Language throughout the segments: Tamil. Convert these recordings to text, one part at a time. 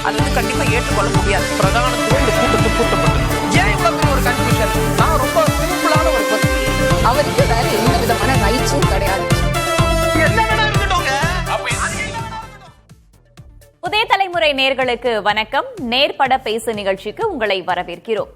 அது வந்து கண்டிப்பா ஏற்றுக்கொள்ள முடியாது. பிரதானத்துவம் இந்த கூட்டத்தில் கூட்டப்பட்டது. ஏன் இவ்வளவு பெரிய ஒரு கன்ஃபியூஷன்? நான் ரொம்ப சிம்பிளான ஒரு கொஸ்டின். அவருக்கு வேற எந்த விதமான ரைட்ஸும் கிடையாது. புதிய தலைமுறை நேயர்களுக்கு வணக்கம். நேர்பட பேசு நிகழ்ச்சிக்கு உங்களை வரவேற்கிறோம்.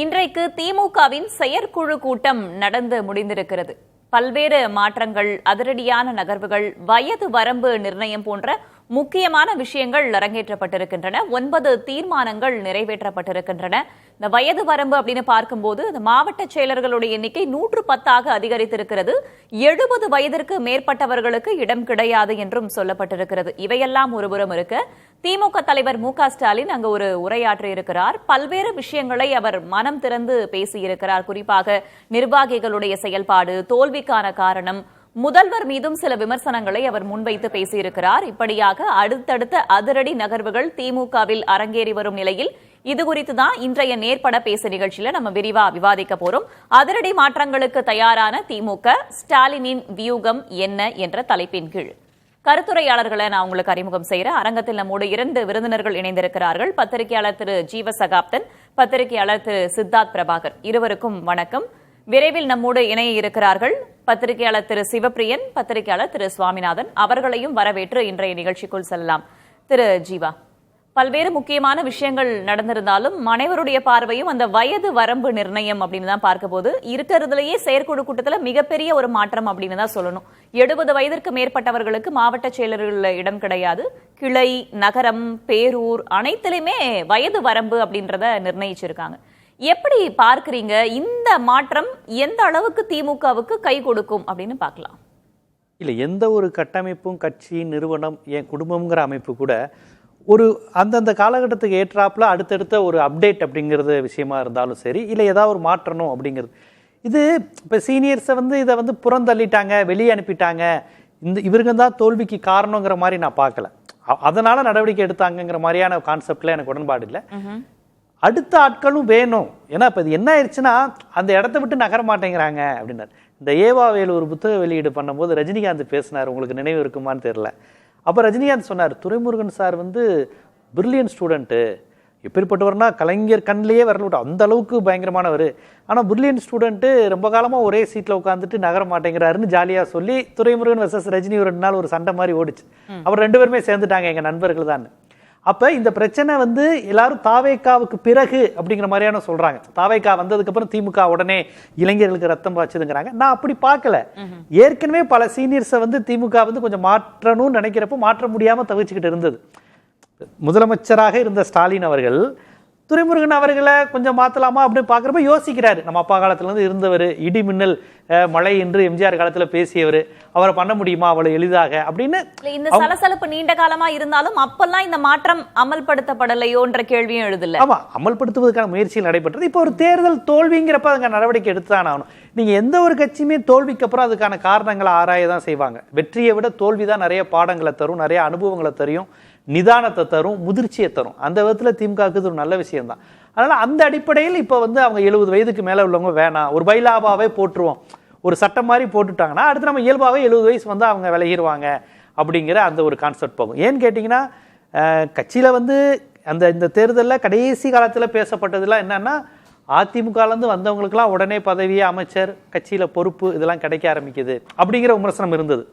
இன்றைக்கு திமுகவின் செயற்குழு கூட்டம் நடந்து முடிந்திருக்கிறது. பல்வேறு மாற்றங்கள், அதிரடியான நகர்வுகள், வயது வரம்பு நிர்ணயம் போன்ற முக்கியமான விஷயங்கள் அரங்கேற்றப்பட்டிருக்கின்றன. 9 தீர்மானங்கள் நிறைவேற்றப்பட்டிருக்கின்றன. இந்த வயது வரம்பு அப்படின்னு பார்க்கும்போது இந்த மாவட்ட செயலர்களுடைய எண்ணிக்கை 110 அதிகரித்திருக்கிறது. 70 வயதிற்கு மேற்பட்டவர்களுக்கு இடம் கிடையாது என்றும் சொல்லப்பட்டிருக்கிறது. இவையெல்லாம் ஒருபுறம் இருக்க, திமுக தலைவர் மு.க.ஸ்டாலின் அங்கு ஒரு உரையாற்றி இருக்கிறார். பல்வேறு விஷயங்களை அவர் மனம் திறந்து பேசியிருக்கிறார். குறிப்பாக நிர்வாகிகளுடைய செயல்பாடு, தோல்விக்கான காரணம், முதல்வர் மீதும் சில விமர்சனங்களை அவர் முன்வைத்து பேசியிருக்கிறார். இப்படியாக அடுத்தடுத்த அதிரடி நகர்வுகள் திமுகவில் அரங்கேறி வரும் நிலையில் இதுகுறித்துதான் இன்றைய நேர்பட பேசு நிகழ்ச்சியில நம்ம விரிவா விவாதிக்க போறோம். அதிரடி மாற்றங்களுக்கு தயாரான திமுக, ஸ்டாலினின் வியூகம் என்ன என்ற தலைப்பின் கீழ் கருத்துரையாளர்களை நான் உங்களுக்கு அறிமுகம் செய்யறேன். அரங்கத்தில் நம்மோடு 2 விருந்தினர்கள் இணைந்திருக்கிறார்கள். பத்திரிகையாளர் திரு ஜீவசகாப்தன், பத்திரிகையாளர் திரு சித்தார்த் பிரபாகர். இருவருக்கும் வணக்கம். விரைவில் நம்மோடு இணைய இருக்கிறார்கள் பத்திரிகையாளர் திரு சிவப்பிரியன், பத்திரிகையாளர் திரு சுவாமிநாதன். அவர்களையும் வரவேற்று இன்றைய நிகழ்ச்சிக்குள் செல்லலாம். திரு ஜீவா, பல்வேறு முக்கியமான விஷயங்கள் நடந்திருந்தாலும் அனைவருடைய பார்வையும் அந்த வயது வரம்பு நிர்ணயம் அப்படின்னு தான் பார்க்க போது இருக்கிறதுலேயே செயற்குழு கூட்டத்தில் மிகப்பெரிய ஒரு மாற்றம் அப்படின்னு தான் சொல்லணும். 70 வயதிற்கு மேற்பட்டவர்களுக்கு மாவட்ட செயலர்களில் இடம் கிடையாது. கிளை, நகரம், பேரூர் அனைத்திலுமே வயது வரம்பு அப்படின்றத நிர்ணயிச்சிருக்காங்க. எப்படி பார்க்கிறீங்க? இந்த மாற்றம் எந்த அளவுக்கு திமுகவுக்கு கை கொடுக்கும் அப்படின்னு பார்க்கலாம். இல்லை, எந்த ஒரு கட்டமைப்பும், கட்சி, நிறுவனம், என் குடும்பம்ங்கிற அமைப்பு கூட ஒரு அந்தந்த காலகட்டத்துக்கு ஏற்றாப்புல அடுத்தடுத்த ஒரு அப்டேட் அப்படிங்கிறது விஷயமா இருந்தாலும் சரி, இல்லை ஏதாவது ஒரு மாற்றணும் அப்படிங்கிறது. இது இப்போ சீனியர்ஸை இதை புறந்தள்ளிட்டாங்க, வெளியே அனுப்பிட்டாங்க, இவருங்க தான் தோல்விக்கு காரணங்கிற மாதிரி நான் பார்க்கல. அதனால நடவடிக்கை எடுத்தாங்கிற மாதிரியான கான்செப்ட்ல எனக்கு உடன்பாடு இல்லை. அடுத்த ஆட்களும் வேணும். ஏன்னா இப்போ இது என்ன ஆயிடுச்சுன்னா, அந்த இடத்த விட்டு நகர மாட்டேங்கிறாங்க அப்படின்னாரு. இந்த ஏவாவேலு ஒரு புத்தக வெளியீடு பண்ணும்போது ரஜினிகாந்த் பேசினார், உங்களுக்கு நினைவு இருக்குமான்னு தெரியல. அப்போ ரஜினிகாந்த் சொன்னார், துரைமுருகன் சார் பிரில்லியன்ட் ஸ்டூடெண்ட்டு, எப்பேற்பட்டவர்னா கலைஞர் கண்ணிலேயே வரல விட்டு அந்த அளவுக்கு பயங்கரமானவர். ஆனால் பிரில்லியன்ட் ஸ்டூடெண்ட்டு ரொம்ப காலமாக ஒரே சீட்டில் உட்காந்துட்டு நகர மாட்டேங்கிறாருன்னு ஜாலியாக சொல்லி துரைமுருகன் வெர்சஸ் ரஜினி ஒரு 2 நாள் ஒரு சண்டை மாதிரி ஓடிச்சு. அவர் 2 பேருமே சேர்ந்துட்டாங்க, எங்கள் நண்பர்கள் தான். அப்போ இந்த பிரச்சனை எல்லாரும் தாவேக்காவுக்கு பிறகு அப்படிங்கிற மாதிரியான சொல்றாங்க. தாவேக்கா வந்ததுக்கு அப்புறம் திமுக உடனே இளைஞர்களுக்கு ரத்தம் பாய்ச்சதுங்கிறாங்க. நான் அப்படி பார்க்கல. ஏற்கனவே பல சீனியர்ஸை திமுக கொஞ்சம் மாற்றணும்னு நினைக்கிறப்போ மாற்ற முடியாம தவிச்சுக்கிட்டு இருந்தது. முதலமைச்சராக இருந்த ஸ்டாலின் அவர்கள் துரைமுருகன் அவர்களை கொஞ்சம் மாற்றலாமா அப்படின்னு பார்க்குறப்ப யோசிக்கிறாரு. நம்ம அப்பா காலத்துலேருந்து இருந்தவர், இடி மின்னல் மழை என்று எம்ஜிஆர் காலத்தில் பேசியவர், அவரை பண்ண முடியுமா அவ்வளவு எளிதாக அப்படின்னு. இந்த சலசலப்பு நீண்ட காலமா இருந்தாலும் அப்பெல்லாம் இந்த மாற்றம் அமல்படுத்தப்படலையோன்ற கேள்வியும் எழுதல. ஆமா, அமல்படுத்துவதற்கான முயற்சிகள் நடைபெற்றது. இப்போ ஒரு தேர்தல் தோல்விங்கிறப்ப அதுக்கான நடவடிக்கை எடுத்துதான் ஆகணும். நீங்க எந்த ஒரு கட்சியுமே தோல்விக்கு அப்புறம் அதுக்கான காரணங்களை ஆராய தான் செய்வாங்க. வெற்றியை விட தோல்விதான் நிறைய பாடங்களை தரும், நிறைய அனுபவங்களை தரும், நிதானத்தை தரும், முதிர்ச்சியை தரும். அந்த விதத்தில் திமுகவுக்கு இது ஒரு நல்ல விஷயம் தான். அதனால அந்த அடிப்படையில் இப்போ அவங்க 70 வயதுக்கு மேலே உள்ளவங்க வேணாம், ஒரு பைலாபாவே போட்டுருவோம், ஒரு சட்டம் மாதிரி போட்டுட்டாங்கன்னா அடுத்து நம்ம இயல்பாகவே 70 வயசு அவங்க விலகிடுவாங்க அப்படிங்கிற அந்த ஒரு கான்செப்ட் போகும். ஏன்னு கேட்டிங்கன்னா, கட்சியில் அந்த இந்த தேர்தலில் கடைசி காலத்தில் பேசப்பட்டதெல்லாம் என்னன்னா, அதிமுகலேருந்து வந்தவங்களுக்குலாம் உடனே பதவி, அமைச்சர், கட்சியில் பொறுப்பு இதெல்லாம் கிடைக்க ஆரம்பிக்குது அப்படிங்கிற விமர்சனம் இருந்தது.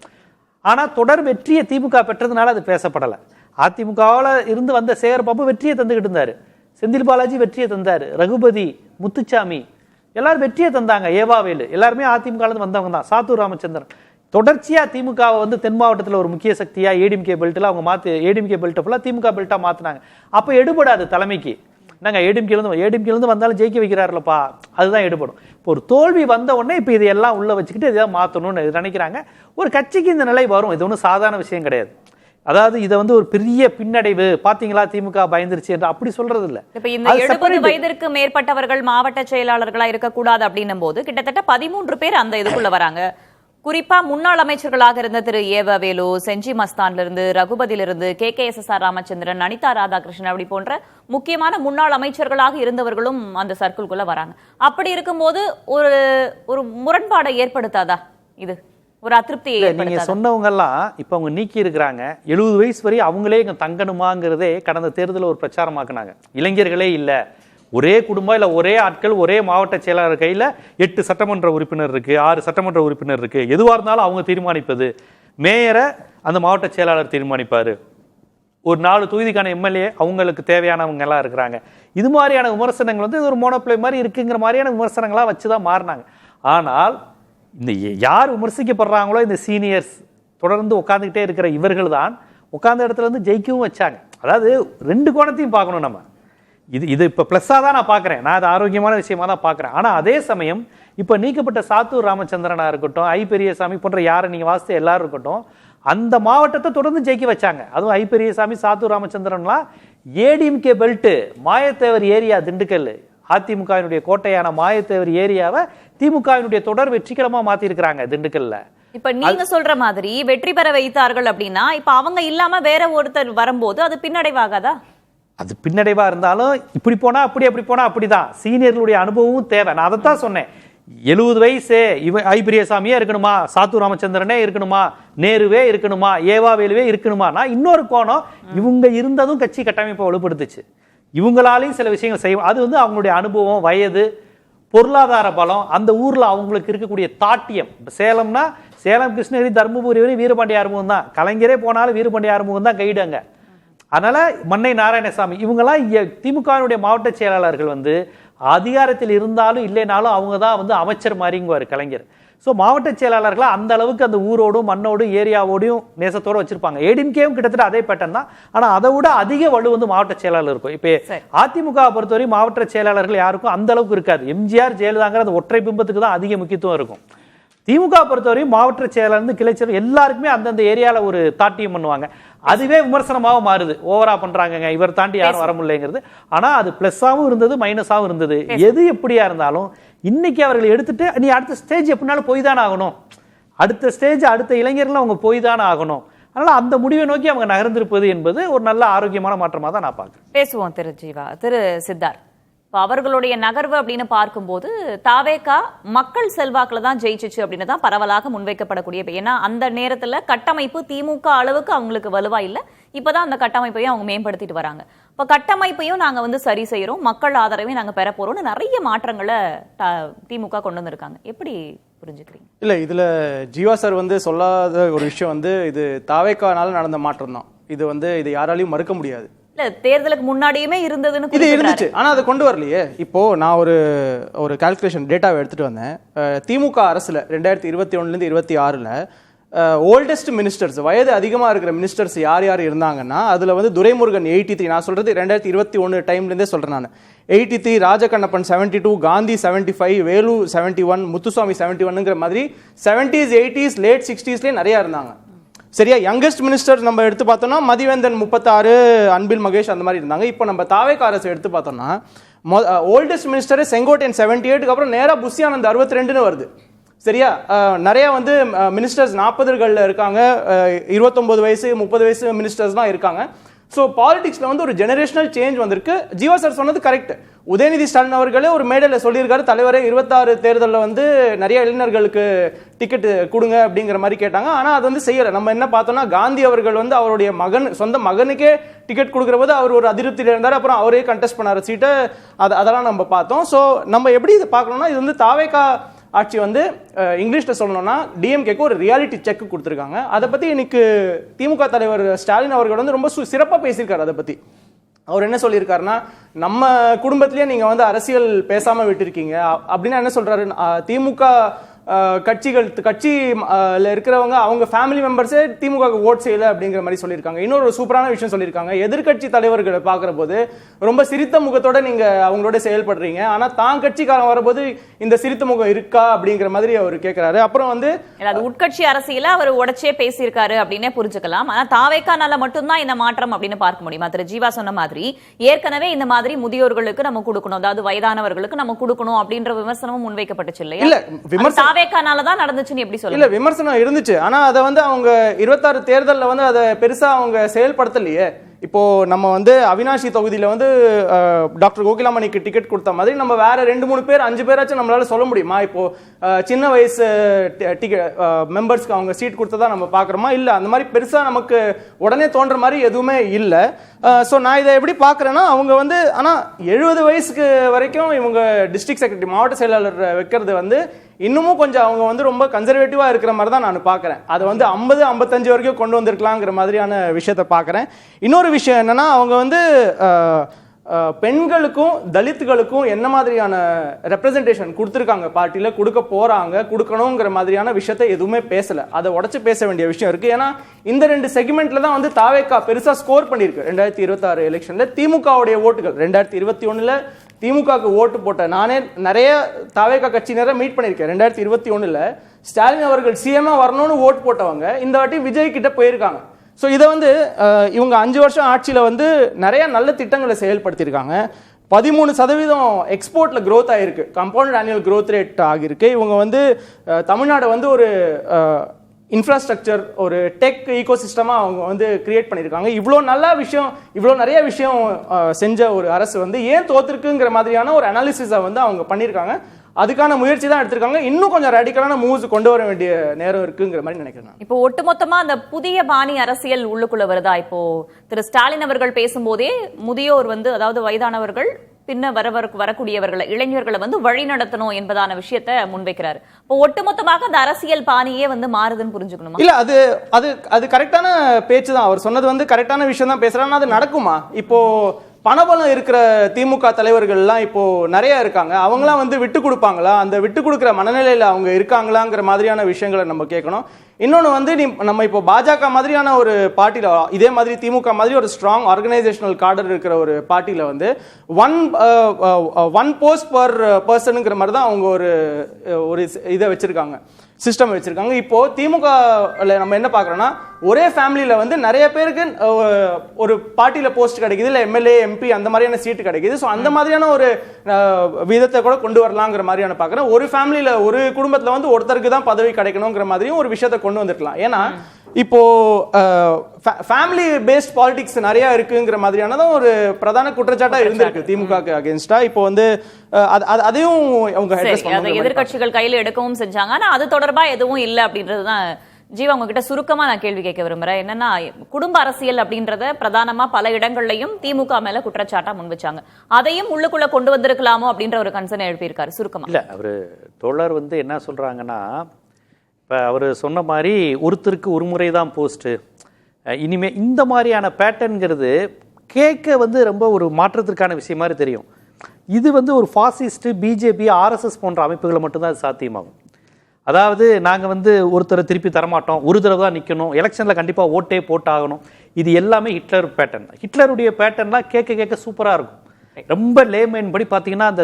ஆனால் தொடர் வெற்றியை திமுக பெற்றதுனால அது பேசப்படலை. அதிமுகவில் இருந்து வந்த சேகர் பாபு வெற்றியை தந்துக்கிட்டு இருந்தார், செந்தில் பாலாஜி வெற்றியை தந்தார், ரகுபதி, முத்துச்சாமி எல்லாரும் வெற்றியை தந்தாங்க, ஏவாவேலு எல்லாருமே அதிமுகலேருந்து வந்தவங்க தான், சாத்தூர் ராமச்சந்திரன். தொடர்ச்சியாக திமுகவை தென் மாவட்டத்தில் ஒரு முக்கிய சக்தியாக ஏடிஎம்கே பெல்ட்டில் அவங்க ஏடிஎம்கே பெல்ட்டை ஃபுல்லாக திமுக பெல்ட்டாக மாற்றினாங்க. அப்போ எடுபடாது தலைமைக்கு. நாங்கள் ஏடிஎம்கேலேருந்து வந்தாலும் ஜெயிக்க வைக்கிறாருலப்பா, அதுதான் எடுபடும். இப்போ ஒரு தோல்வி வந்த உடனே இப்போ இதையெல்லாம் உள்ளே வச்சுக்கிட்டு இதைதான் மாற்றணும்னு நினைக்கிறாங்க. ஒரு கட்சிக்கு இந்த நிலை வரும், இது ஒன்றும் சாதாரண விஷயம் கிடையாது. அதாவது இதை ஒரு பெரிய பின்னடைவு, பாத்தீங்களா திமுக பயந்துருச்சு என்று அப்படி சொல்றது இல்ல. இப்ப இந்த 70 வயதிற்கு மேற்பட்டவர்கள் மாவட்ட செயலாளர்களா இருக்கக்கூடாது அப்படின்னும் போது கிட்டத்தட்ட 13 பேர் அந்த இதுக்குள்ள வராங்க. குறிப்பா முன்னாள் அமைச்சர்களாக இருந்த திரு ஏவவேலு, செஞ்சி மஸ்தான்ல இருந்து, ரகுபதியிலிருந்து, KKSSR ராமச்சந்திரன், அனிதா ராதாகிருஷ்ணன் அப்படி போன்ற முக்கியமான முன்னாள் அமைச்சர்களாக இருந்தவர்களும் அந்த சர்க்கிள்குள்ள வராங்க. அப்படி இருக்கும்போது ஒரு முரண்பாடை ஏற்படுத்தாதா இது? ஒரு அதிருப்தியை நீங்க ஏற்படுத்தாதா? சொன்னவங்க எல்லாம் இப்ப அவங்க நீக்கி இருக்கிறாங்க. 70 வயசு வரை அவங்களே இங்க தங்கணுமாங்கிறதே கடந்த தேர்தலில் ஒரு பிரச்சாரமாக்குனாங்க. இளைஞர்களே இல்ல, ஒரே குடும்பம் இல்ல ஒரே ஆட்கள் ஒரே மாவட்ட செயலாளர் கையில 8 சட்டமன்ற உறுப்பினர் இருக்கு, 6 சட்டமன்ற உறுப்பினர் இருக்கு, எதுவா இருந்தாலும் அவங்க தீர்மானிப்பது. மேயரை அந்த மாவட்ட செயலாளர் தீர்மானிப்பாரு. ஒரு 4 தொகுதிக்கான எம்எல்ஏ அவங்களுக்கு தேவையானவங்க எல்லாம் இருக்கிறாங்க. இது மாதிரியான விமர்சனங்கள் வந்து இது ஒரு மோனோப்ளே மாதிரி இருக்குங்கிற மாதிரியான விமர்சனங்களா வச்சுதான் மாறினாங்க. ஆனால் இந்த யார் விமர்சிக்கப்படுறாங்களோ இந்த சீனியர்ஸ் தொடர்ந்து உட்காந்துக்கிட்டே இருக்கிற இவர்கள் தான் உட்கார்ந்த இடத்துல இருந்து ஜெயிக்கவும் வச்சாங்க. அதாவது 2 கோணத்தையும் பார்க்கணும் நம்ம. இது இப்போ ப்ளஸ்ஸாக தான் நான் பார்க்குறேன், நான் அது ஆரோக்கியமான விஷயமா தான் பார்க்குறேன். ஆனால் அதே சமயம் இப்போ நீக்கப்பட்ட சாத்தூர் ராமச்சந்திரனா இருக்கட்டும், ஐ பெரியசாமி போன்ற யாரை நீங்கள் வாசித்த எல்லாரும் இருக்கட்டும், அந்த மாவட்டத்தை தொடர்ந்து ஜெயிக்க வச்சாங்க. அதுவும் ஐ பெரியசாமி, சாத்தூர் ராமச்சந்திரன்லாம் ஏடிஎம்கே பெல்ட்டு, மாயத்தேவர் ஏரியா திண்டுக்கல், அதிமுகவினுடைய கோட்டையான மாயத்தேவர் ஏரியாவை திமுகவினுடைய தொடர் வெற்றிகரமா மாத்தி இருக்கிறாங்க திண்டுக்கல்ல. இப்ப நீங்க சொல்ற மாதிரி வெற்றி பெற வைத்தார்கள் அப்படின்னா இப்ப அவங்க இல்லாம வேற ஒருத்தர் வரும்போது அது பின்னடைவாகாதா? அது பின்னடைவா இருந்தாலும் இப்படி போனா அப்படி, அப்படி போனா அப்படிதான். சீனியர்களுடைய அனுபவமும் தேவை. நான் அதைத்தான் சொன்னேன். 70 வயசு ஐ பெரியசாமியே இருக்கணுமா, சாத்தூர் ராமச்சந்திரனே இருக்கணுமா, நேருவே இருக்கணுமா, ஏவா வேலுவே இருக்கணுமா? நான் இன்னொரு கோணம், இவங்க இருந்ததும் கட்சி கட்டமைப்பை வலுப்படுத்துச்சு. இவங்களாலையும் சில விஷயங்கள் செய்யும். அது வந்து அவங்களுடைய அனுபவம், வயது, பொருளாதார பலம், அந்த ஊர்ல அவங்களுக்கு இருக்கக்கூடிய தாட்டியம். சேலம்னா சேலம், கிருஷ்ணகிரி, தர்மபுரி வரை வீரபாண்டிய ஆறுமுகம் தான். கலைஞரே போனாலும் வீரபாண்டிய ஆறுமுகம் தான் கைடுங்க. அதனால மன்னை நாராயணசாமி இவங்கெல்லாம் திமுகவினுடைய மாவட்ட செயலாளர்கள் வந்து அதிகாரத்தில் இருந்தாலும் இல்லைனாலும் அவங்க தான் வந்து அமைச்சர் மாதிரிங்குவார் கலைஞர். ஸோ மாவட்ட செயலாளர்களை அந்த அளவுக்கு அந்த ஊரோடும் மண்ணோடும் ஏரியாவோடையும் நேசத்தோடு வச்சிருப்பாங்க. ஏடிஎம்கேவும் கிட்டத்தட்ட அதே பேட்டர்ன் தான். ஆனால் அதை விட அதிக வலு வந்து மாவட்ட செயலாளர் இருக்கும். இப்போ அதிமுக பொறுத்தவரை மாவட்ட செயலாளர்கள் யாருக்கும் அந்த அளவுக்கு இருக்காது. எம்ஜிஆர், ஜெயலலிதாங்கிற அந்த ஒற்றை பிம்பத்துக்கு தான் அதிக முக்கியத்துவம் இருக்கும். திமுக பொறுத்தவரையும் மாவட்ட செயலாளர், கிளைச்சர் எல்லாருக்குமே அந்தந்த ஏரியாவில் ஒரு தாட்டியம் பண்ணுவாங்க. அதுவே விமர்சனமாக மாறுது. ஓவரா பண்றாங்க, இவர் தாண்டி யாரும் வர முடியலைங்கிறது. ஆனா அது பிளஸ்ஸாகவும் இருந்தது, மைனஸாகவும் இருந்தது. எது எப்படியா இருந்தாலும் இன்னைக்கு அவர்கள் எடுத்துட்டு நீ அடுத்த ஸ்டேஜ் எப்படினாலும் போய் தானே ஆகணும். அடுத்த ஸ்டேஜ், அடுத்த இளைஞர்கள் அவங்க போய் தானே ஆகணும். அதனால அந்த முடிவை நோக்கி அவங்க நகர்ந்திருப்பது என்பது ஒரு நல்ல ஆரோக்கியமான மாற்றமா தான் நான் பார்க்கிறேன். பேசுவோம் திரு ஜீவா. திரு சித்தார்த், அவர்களுடைய நகர்வு அப்படின்னு பார்க்கும்போது தாவேகா மக்கள் செல்வாக்குல தான் ஜெயிச்சிச்சு அப்படின்னு தான் பரவலாக முன்வைக்கப்படக்கூடிய. ஏன்னா அந்த நேரத்துல கட்டமைப்பு திமுக அளவுக்கு அவங்களுக்கு வலுவா இல்ல. இப்பதான் அந்த கட்டமைப்பையும் அவங்க மேம்படுத்திட்டு வராங்க. இப்ப கட்டமைப்பையும் நாங்க வந்து சரி செய்யறோம், மக்கள் ஆதரவையும் நாங்க பெற போறோம்னு நிறைய மாற்றங்களை திமுக கொண்டு வந்திருக்காங்க. எப்படி புரிஞ்சுக்கிறீங்க? இல்ல, இதுல ஜீவா சார் வந்து சொல்லாத ஒரு விஷயம் வந்து இது தாவேகானால நடந்த மாற்றம் தான். இது யாராலையும் மறுக்க முடியாது. இல்ல, தேர்தலுக்கு முன்னாடியுமே இருந்ததுன்னு இது இருந்துச்சு, ஆனா அதை கொண்டு வரலையே. இப்போ நான் ஒரு கால்குலேஷன் டேட்டாவை எடுத்துட்டு வந்தேன். திமுக அரசுல 2021 26 ஓல்டஸ்ட் மினிஸ்டர்ஸ், வயது அதிகமா இருக்கிற மினிஸ்டர்ஸ் யார் யார் இருந்தாங்கன்னா அதுல வந்து துரைமுருகன் 83, நான் சொல்றது 2021 டைம்ல இருந்தே சொல்றேன் நான், 83, ராஜகண்ணப்பன் 72, காந்தி 75, வேலு 71, முத்துசாமி 71ங்கிற மாதிரி 70s 80s லேட் 60ஸ்லயே நிறைய இருந்தாங்க. சரியா? யங்கஸ்ட் மினிஸ்டர் நம்ம எடுத்து பார்த்தோம்னா மதிவேந்தன் 36, அன்பில் மகேஷ் அந்த மாதிரி இருந்தாங்க. இப்போ நம்ம தாவேகா அரசு எடுத்து பார்த்தோம்னா ஓல்டஸ்ட் மினிஸ்டர் செங்கோட்டையன் 78க்கு அப்புறம் நேரா புஷ்யானந்த் 62ன்னு வருது. சரியா? நிறைய வந்து மினிஸ்டர்ஸ் 40களில் இருக்காங்க, 29 வயசு 30 வயசு மினிஸ்டர்ஸ் தான் இருக்காங்க. ஸோ பாலிடிக்ஸ்ல வந்து ஒரு ஜெனரேஷனல் சேஞ்ச் வந்திருக்கு. ஜீவா சார் சொன்னது கரெக்ட். உதயநிதி ஸ்டாலின் அவர்களே ஒரு மேடையில் சொல்லியிருக்காரு, தலைவரே 26 தேர்தலில் வந்து நிறைய இளைஞர்களுக்கு டிக்கெட் கொடுங்க அப்படிங்கிற மாதிரி கேட்டாங்க. ஆனால் அது வந்து செய்யலை. நம்ம என்ன பார்த்தோம்னா காந்தி அவர்கள் வந்து அவருடைய சொந்த மகனுக்கே டிக்கெட் கொடுக்குற போது அவர் ஒரு அதிருப்தியில் இருந்தார். அப்புறம் அவரே கண்டெஸ்ட் பண்ணார் சீட்டை. அதெல்லாம் நம்ம பார்த்தோம். ஸோ நம்ம எப்படி இதை பார்க்கணும்னா இது வந்து தாவேகா ஆட்சி வந்து இங்கிலீஷ்ல சொல்லணும்னா டிஎம்கேக்கு ஒரு ரியாலிட்டி செக் கொடுத்துருக்காங்க. அதை பத்தி இன்னைக்கு திமுக தலைவர் ஸ்டாலின் அவர்கள் வந்து ரொம்ப சிறப்பாக பேசியிருக்காரு. அதை பத்தி அவர் என்ன சொல்லியிருக்காருன்னா, நம்ம குடும்பத்திலேயே நீங்க வந்து அரசியல் பேசாம விட்டுருக்கீங்க அப்படின்னா என்ன சொல்றாரு, திமுக கட்சியில் இருக்கிறவங்க அவங்க ஃபேமிலி மெம்பர்ஸே திமுக ஓட் செய்யல அப்படிங்கிற மாதிரி சொல்லியிருக்காங்க. இன்னொரு சூப்பரான விஷயம் சொல்லியிருக்காங்க, எதிர்கட்சி தலைவர்களை பார்க்குற போது ரொம்ப சிரித்த முகத்தோட நீங்க அவங்களோட செயல்படுறீங்க, ஆனா தான் கட்சிக்காரன் வரும்போது இந்த சிரித்த முகம் இருக்கா அப்படிங்கிற மாதிரி அவர் கேட்கிறாரு. அப்புறம் வந்து உட்கட்சி அரசியல அவர் உடைச்சே பேசியிருக்காரு அப்படின்னே புரிஞ்சுக்கலாம். ஆனா தாவேகானால மட்டும்தான் இந்த மாற்றம் அப்படின்னு பார்க்க முடியுமா? திரு ஜீவா சொன்ன மாதிரி ஏற்கனவே இந்த மாதிரி முதியோர்களுக்கு நம்ம கொடுக்கணும், அதாவது வயதானவர்களுக்கு நம்ம கொடுக்கணும் அப்படின்ற விமர்சனமும் முன்வைக்கப்பட்டுச்சு இல்லையா? இல்ல, விமர்சனம் விமர்சனம் இருந்துச்சு. ஆனா அதை வந்து அவங்க 26 தேர்தலில் வந்து அதை பெருசா அவங்க செயல்படுத்தலையே. இப்போ நம்ம வந்து அவினாஷி தொகுதியில் வந்து டாக்டர் கோகிலாமணிக்கு டிக்கெட் கொடுத்த மாதிரி நம்ம வேற 2-3 பேர் 5 பேராச்சும் நம்மளால சொல்ல முடியுமா? இப்போ சின்ன வயசு மெம்பர்ஸ்க்கு அவங்க சீட் கொடுத்ததா நம்ம பார்க்குறோமா? இல்லை, அந்த மாதிரி பெருசாக நமக்கு உடனே தோன்ற மாதிரி எதுவுமே இல்லை. ஸோ நான் இதை எப்படி பார்க்குறேன்னா, அவங்க வந்து ஆனால் 70 வயசுக்கு வரைக்கும் இவங்க டிஸ்ட்ரிக்ட் செக்ரட்டரி மாவட்ட செயலாளர் வைக்கிறது வந்து இன்னமும் கொஞ்சம் அவங்க வந்து ரொம்ப கன்சர்வேட்டிவாக இருக்கிற மாதிரி தான் நான் பார்க்குறேன். அதை வந்து 50-55 வரைக்கும் கொண்டு வந்திருக்கலாங்கிற மாதிரியான விஷயத்தை பார்க்குறேன். இன்னொரு விஷயம் என்னன்னா, அவங்க வந்து பெண்களுக்கும் தலித்துகளுக்கும் என்ன மாதிரியான ரெப்ரசன்டேஷன் கொடுத்துருக்காங்க பார்ட்டியில், கொடுக்க போகிறாங்க, கொடுக்கணுங்கிற மாதிரியான விஷயத்தை எதுவுமே பேசலை. அதை உடச்சி பேச வேண்டிய விஷயம் இருக்குது. ஏன்னா இந்த 2 செக்மெண்ட்டில் தான் வந்து தாவேகா பெருசாக ஸ்கோர் பண்ணியிருக்கு. 2026 எலெக்ஷனில் திமுகவுடைய ஓட்டுகள் 2021 திமுகவுக்கு ஓட்டு போட்ட நானே நிறைய தாவேகா கட்சியினரை மீட் பண்ணியிருக்கேன். 2021 ஸ்டாலின் அவர்கள் சிஎம்ஆ வரணும்னு ஓட்டு போட்டவங்க இந்த வாட்டி விஜய் கிட்ட போயிருக்காங்க. ஸோ இதை வந்து இவங்க 5 வருஷம் ஆட்சியில் வந்து நிறைய நல்ல திட்டங்களை செயல்படுத்தியிருக்காங்க. 13% எக்ஸ்போர்ட்ல growth ஆயிருக்கு, கம்பவுண்ட் ஆனுவல் growth ரேட் ஆகியிருக்கு. இவங்க வந்து தமிழ்நாடு வந்து ஒரு இன்ஃப்ராஸ்ட்ரக்சர், ஒரு டெக் ஈகோசிஸ்டமாக அவங்க வந்து கிரியேட் பண்ணியிருக்காங்க. இவ்வளோ நிறைய விஷயம் செஞ்ச ஒரு அரசு வந்து ஏன் தோத்துருக்குங்கிற மாதிரியான ஒரு அனாலிசிஸை வந்து அவங்க பண்ணியிருக்காங்க. அதுக்கான முயற்சி தான் எடுத்திருக்காங்க. இன்னும் கொஞ்சம் ரேடிக்கலான மூவ்ஸ் கொண்டு வர வேண்டிய நேரம் இருக்குங்கிற மாதிரி நினைக்கிறேன். இப்போ ஒட்டுமொத்தமா அந்த புதிய பாணி அரசியல் உள்ளுக்குள்ள வருதா? இப்போ திரு ஸ்டாலின் அவர்கள் பேசும்போதே முதியோர் வந்து, அதாவது வயதானவர்கள் பின்ன வரக்கூடியவர்களை, இளைஞர்களை வந்து வழி நடத்தணும் என்பதான விஷயத்தை முன்வைக்கிறாரு. இப்போ ஒட்டுமொத்தமாக அந்த அரசியல் பாணியே வந்து மாறுதுன்னு புரிஞ்சுக்கணுமா? இல்ல, அது கரெக்டான பேச்சு தான். அவர் சொன்னது வந்து கரெக்டான விஷயம் தான் பேசுறாங்க. அது நடக்குமா? இப்போ பணபலம் இருக்கிற திமுக தலைவர்கள்லாம் இப்போ நிறைய இருக்காங்க. அவங்களாம் வந்து விட்டு கொடுப்பாங்களா? அந்த விட்டு கொடுக்குற மனநிலையில் அவங்க இருக்காங்களாங்கிற மாதிரியான விஷயங்களை நம்ம கேட்கணும். இன்னொன்று வந்து நம்ம இப்போ பாஜக மாதிரியான ஒரு பார்ட்டியில், இதே மாதிரி திமுக மாதிரி ஒரு ஸ்ட்ராங் ஆர்கனைசேஷனல் கார்டர் இருக்கிற ஒரு பார்ட்டியில் வந்து ஒன் போஸ்ட் பர் பர்சனுங்கிற மாதிரி தான் அவங்க ஒரு இதை வச்சிருக்காங்க, சிஸ்டம் வச்சிருக்காங்க. இப்போ திமுக நம்ம என்ன பார்க்குறோம்னா, ஒரே ஃபேமிலியில் வந்து நிறைய பேருக்கு ஒரு பார்ட்டியில் போஸ்ட் கிடைக்குது, இல்லை எம்எல்ஏ எம்பி அந்த மாதிரியான சீட்டு கிடைக்குது. ஸோ அந்த மாதிரியான ஒரு விதத்தை கூட கொண்டு வரலாங்கிற மாதிரியான பார்க்குறேன். ஒரு ஃபேமிலியில், ஒரு குடும்பத்தில் வந்து ஒருத்தருக்கு தான் பதவி கிடைக்கணுங்கிற மாதிரியும் ஒரு விஷயத்தை கொண்டு வந்துருக்கலாம். ஏன்னா இப்போ ஃபேமிலி பேஸ்ட் பாலிடிக்ஸ் நிறைய இருக்குங்கிற மாதிரியானதான் ஒரு பிரதான குற்றச்சாட்டா இருந்திருக்கு திமுகக்கு அகேன்ஸ்டா. இப்போ வந்து அதையும் அவங்க எதிர்கட்சிகள் கையில எடுக்கவும் செஞ்சாங்க. ஆனா அது தொடர்பா எதுவும் இல்லை அப்படின்றதுதான். ஜீவா, உங்ககிட்ட சுருக்கமா நான் கேள்வி கேட்க விரும்புறேன். என்னன்னா, குடும்ப அரசியல் அப்படின்றத பிரதானமா பல இடங்கள்லயும் திமுக மேல குற்றச்சாட்டா முன் வச்சாங்க. அதையும் உள்ளுக்குள்ள கொண்டு வந்திருக்கலாமோ அப்படின்ற ஒரு கன்சர்ன் எழுப்பியிருக்காரு. சுருக்கமா இல்ல, அவரு தோழர் வந்து என்ன சொல்றாங்கன்னா, இப்போ அவர் சொன்ன மாதிரி ஒருத்தருக்கு ஒரு முறை தான் போஸ்ட்டு, இனிமே இந்த மாதிரியான பேட்டர்ன்கிறது கேட்க வந்து ரொம்ப ஒரு மாற்றத்திற்கான விஷயம் மாதிரி தெரியும். இது வந்து ஒரு ஃபாசிஸ்ட், பிஜேபி, ஆர்எஸ்எஸ் போன்ற அமைப்புகளை மட்டும்தான் அது சாத்தியமாகும். அதாவது நாங்கள் வந்து ஒருத்தரை திருப்பி தரமாட்டோம், ஒரு தடவை தான் நிற்கணும், எலெக்ஷனில் கண்டிப்பாக ஓட்டே போட்டாகணும், இது எல்லாமே ஹிட்லர் பேட்டர்ன். ஹிட்லருடைய பேட்டர்ன்லாம் கேட்க சூப்பராக இருக்கும். ரொம்ப லேமேன் படி பார்த்தீங்கன்னா, அந்த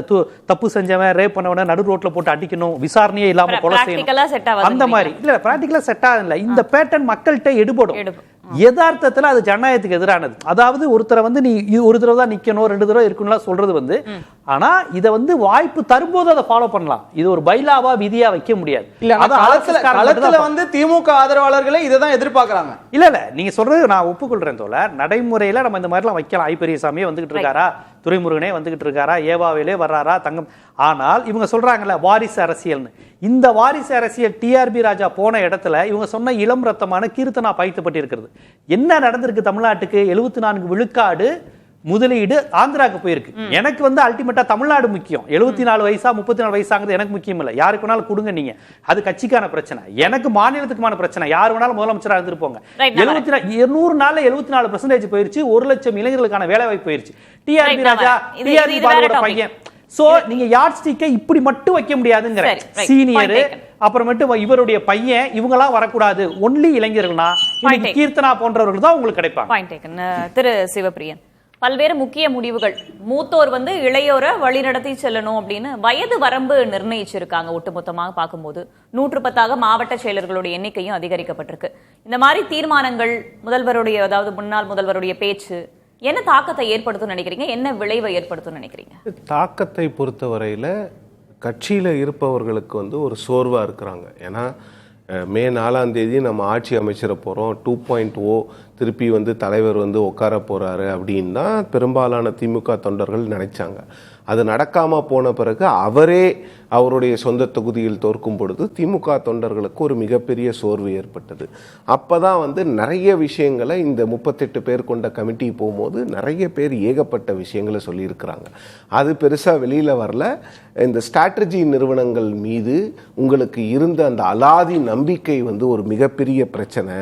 தப்பு செஞ்சவன், ரேப் பண்ணவன நடு ரோட்ல போட்டு அடிக்கணும், விசாரணையே இல்லாமல் கொலை செய்யணும், அந்த மாதிரி இல்லை. ப்ராக்டிக்கலாக செட் ஆகல. இந்த பேட்டர்ன் மக்கள்கிட்ட எடுபடும். யதார்த்தத்தில் அது ஜனநாயகத்துக்கு எதிரானது. அதாவது ஒருத்தரை வந்து நீ ஒரு தடவை தான் நிற்கணும், 2 தடவை இருக்கணும்லாம் சொல்றது வந்து, ஆனா இதை வந்து வாய்ப்பு தரும்போது அதை ஃபாலோ பண்ணலாம். இது ஒரு பைலாவா விதியா வைக்க முடியாது. களத்துல வந்து திமுக ஆதரவாளர்களே இதை தான் எதிர்பார்க்கறாங்க. இல்ல நீங்க சொல்றது நான் ஒப்புக்கொள்றேன் தோழர். நடைமுறையில நம்ம இந்த மாதிரிலாம் வைக்கலாம். ஐப்பெரியசாமியே வந்துகிட்டு இருக்காரா, துரைமுருகனே வந்துகிட்டு இருக்காரா, ஏவாவிலே வர்றாரா, தங்கம். ஆனால் இவங்க சொல்றாங்கல்ல வாரிசு அரசியல்னு, இந்த வாரிசு அரசியல் டிஆர்பி ராஜா போன இடத்துல இவங்க சொன்ன இளம் ரத்தமான கீர்த்தனா பாய்த்தப்பட்டு இருக்கிறது. என்ன நடந்திருக்கு தமிழ்நாட்டுக்கு? 74 விழுக்காடு முதலீடு ஆந்திராக்கு போயிருக்கு. எனக்கு வந்து அல்டிமேட்டா தமிழ்நாடு முக்கியம். 74 வயசா 34 வயசாங்கிறது எனக்கு முக்கியம் இல்லை. யாருக்கு வேணாலும் கொடுங்க, நீங்க அது கட்சிக்கான பிரச்சனை, எனக்கு மாநிலத்துக்குமான பிரச்சனை. யார் வேணாலும் முதலமைச்சரா இருந்திருப்போங்க. 200 நாள்ல 74% போயிருச்சு. 1 லட்சம் இளைஞர்களுக்கான வேலை வாய்ப்பு போயிருச்சு. டிஆர்பி ராஜா, டிஆர்பி பாலுவோட பையன். சோ நீங்க யார்ட் ஸ்டிக்கை இப்படி மட்டும் வைக்க முடியாதுங்கிற சீனியர், அப்புறமேட்டு இவருடைய பையன், இவங்களாம் வரக்கூடாது. ஒன்லி இளைஞர்கள்னா இன்னைக்கு கீர்த்தனா போன்றவர்கள் தான் உங்களுக்கு கிடைப்பாங்க. திரு சிவபிரியன், பல்வேறு முக்கிய முடிவுகள், மூத்தோர் வந்து இளையோரை வழிநடத்தி செல்லணும் அப்படின்னு வயது வரம்பு நிர்ணயிச்சிருக்காங்க. ஒட்டுமொத்தமாக பார்க்கும்போது 110 மாவட்ட செயலர்களுடைய எண்ணிக்கையும் அதிகரிக்கப்பட்டிருக்கு. இந்த மாதிரி தீர்மானங்கள் முதல்வருடைய, அதாவது முன்னாள் முதல்வருடைய பேச்சு என்ன தாக்கத்தை ஏற்படுத்தும் நினைக்கிறீங்க? என்ன விளைவை ஏற்படுத்தும் நினைக்கிறீங்க? தாக்கத்தை பொறுத்தவரையில் கட்சியில் இருப்பவர்களுக்கு வந்து ஒரு சோர்வாக இருக்கிறாங்க. ஏன்னா மே 4ஆம் தேதி நம்ம ஆட்சி அமைச்சிட போகிறோம். 2.0 திருப்பி வந்து தலைவர் வந்து உட்கார போறாரு அப்படின்னு தான் பெரும்பாலான திமுக தொண்டர்கள் நினைச்சாங்க. அது நடக்காம போன பிறகு அவரே அவருடைய சொந்த தொகுதியில் தோற்கும் பொழுது திமுக தொண்டர்களுக்கு ஒரு மிகப்பெரிய சோர்வு ஏற்பட்டது. அப்பதான் வந்து நிறைய விஷயங்களை இந்த 38 பேர் கொண்ட கமிட்டி போகும்போது நிறைய பேர் ஏகப்பட்ட விஷயங்களை சொல்லியிருக்கிறாங்க. அது பெருசா வெளியில வரல. இந்த ஸ்ட்ராட்டஜி நிறுவனங்கள் மீது உங்களுக்கு இருந்த அந்த அலாதி நம்பிக்கை வந்து ஒரு மிகப்பெரிய பிரச்சனை.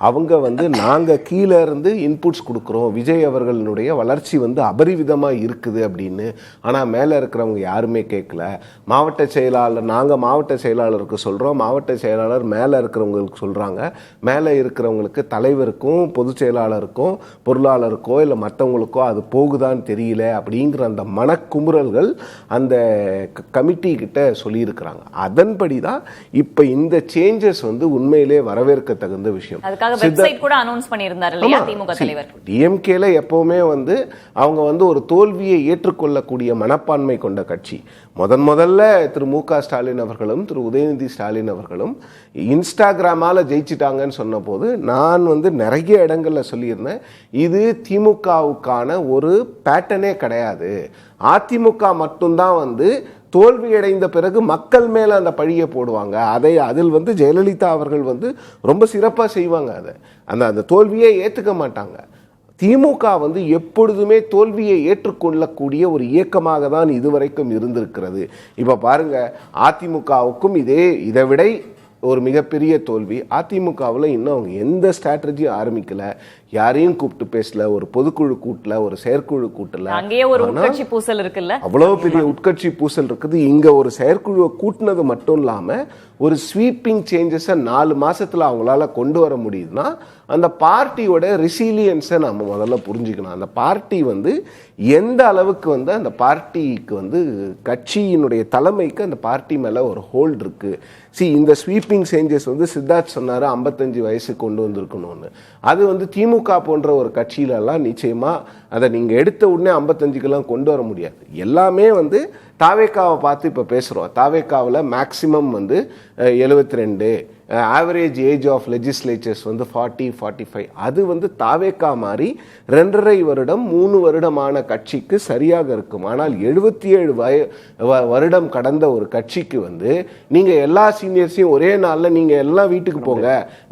அவங்க வந்து நாங்க கீழே இருந்து இன்புட்ஸ் கொடுக்குறோம், விஜய் அவர்களுடைய வளர்ச்சி வந்து அபரிவிதமா இருக்குது அப்படின்னு. ஆனா மேல இருக்கிறவங்க யாருமே கேட்கல. மாவட்ட செயலாளர், நாங்க மாவட்ட செயலாளருக்கு சொல்றோம், மாவட்ட செயலாளர் மேல இருக்கிறவங்களுக்கு சொல்றாங்க, மேல இருக்கிறவங்களுக்கு தலைவருக்கும் பொதுச் செயலாளருக்கும் பொருளாளருக்கோ இல்லை மற்றவங்களுக்கோ அது போகுதான்னு தெரியல அப்படிங்கிற அந்த மனக்குமுறல்கள் அந்த கமிட்டி கிட்ட சொல்லியிருக்கிறாங்க. அதன்படி தான் இப்ப இந்த சேஞ்சஸ் வந்து உண்மையிலே வரவேற்க தகுந்த விஷயம். அதுக்காக வெப்சைட் கூட அனௌன்ஸ் பண்ணியிருந்தார் இல்லையா திமுக தலைவர். டிஎம்கேல எப்பவுமே வந்து அவங்க வந்து ஒரு தோல்வியை ஏற்றுக்கொள்ளக்கூடிய மனப்பான்மை கொண்ட கட்சி. முதல்ல திரு மு க ஸ்டாலின் அவர்களும் திரு உதயநிதி ஸ்டாலின் அவர்களும் இன்ஸ்டாகிராமால ஜெயிச்சிட்டாங்கன்னு சொன்ன போது நான் வந்து நிறைய இடங்கள்ல சொல்லியிருந்தேன், இது திமுகவுக்கான ஒரு பேட்டர்னே கிடையாது. அதிமுக மட்டும்தான் வந்து தோல்வியடைந்த பிறகு மக்கள் மேல அந்த பழியை போடுவாங்க. அதில் வந்து ஜெயலலிதா அவர்கள் வந்து ரொம்ப சிறப்பா செய்வாங்க. அந்த தோல்வியை ஏத்துக்க மாட்டாங்க. திமுக வந்து எப்பொழுதுமே தோல்வியை ஏற்றுக்கொள்ளக்கூடிய ஒரு இயக்கமாக தான் இதுவரைக்கும் இருந்திருக்கிறது. இப்ப பாருங்க, அதிமுகவுக்கும் இதை விட ஒரு மிகப்பெரிய தோல்வி. அதிமுகவில் இன்னும் அவங்க எந்த ஸ்ட்ராட்டஜியும் ஆரம்பிக்கல, யாரையும் கூப்பிட்டு பேசல, ஒரு பொதுக்குழு கூட்டல, ஒரு செயற்குழு கூட்டல. அங்கேயே ஒரு உட்கட்சி பூசல் இருக்குல்ல, அவ்வளவு பெரிய உட்கட்சி பூசல் இருக்குது. இங்க ஒரு செயற்குழுவை கூட்டினது மட்டும் இல்லாம ஒரு ஸ்வீப்பிங் சேஞ்சஸை 4 மாசத்துல அவங்களால கொண்டு வர முடியுதுன்னா அந்த பார்ட்டியோட ரெசிலியன்ஸை நம்ம முதல்ல புரிஞ்சுக்கணும். அந்த பார்ட்டி வந்து எந்த அளவுக்கு வந்து அந்த பார்ட்டிக்கு வந்து கட்சியினுடைய தலைமைக்கு அந்த பார்ட்டி மேல ஒரு ஹோல்டு இருக்கு. இந்த ஸ்வீப்பிங் சேஞ்சஸ் வந்து சித்தார்த் சொன்னாரு 55 வயசு கொண்டு வந்திருக்கணும்னு. அது வந்து திமுக போன்ற ஒரு கட்சியிலெல்லாம் நிச்சயமா அதை நீங்க எடுத்த உடனே 55க்கெல்லாம் கொண்டு வர முடியாது. எல்லாமே வந்து தாவேக்காவை பார்த்து இப்போ பேசுகிறோம். தாவேக்காவில் மேக்சிமம் வந்து 72, ஆவரேஜ் ஏஜ் ஆஃப் லெஜிஸ்லேச்சர்ஸ் வந்து 40-45. அது வந்து தாவேக்கா மாதிரி 2.5 வருடம் 3 வருடமான கட்சிக்கு சரியாக இருக்கும். ஆனால் 77 வருடம் கடந்த ஒரு கட்சிக்கு வந்து நீங்கள் எல்லா சீனியர்ஸையும் ஒரே நாளில் நீங்கள் எல்லாம் வீட்டுக்கு போங்க,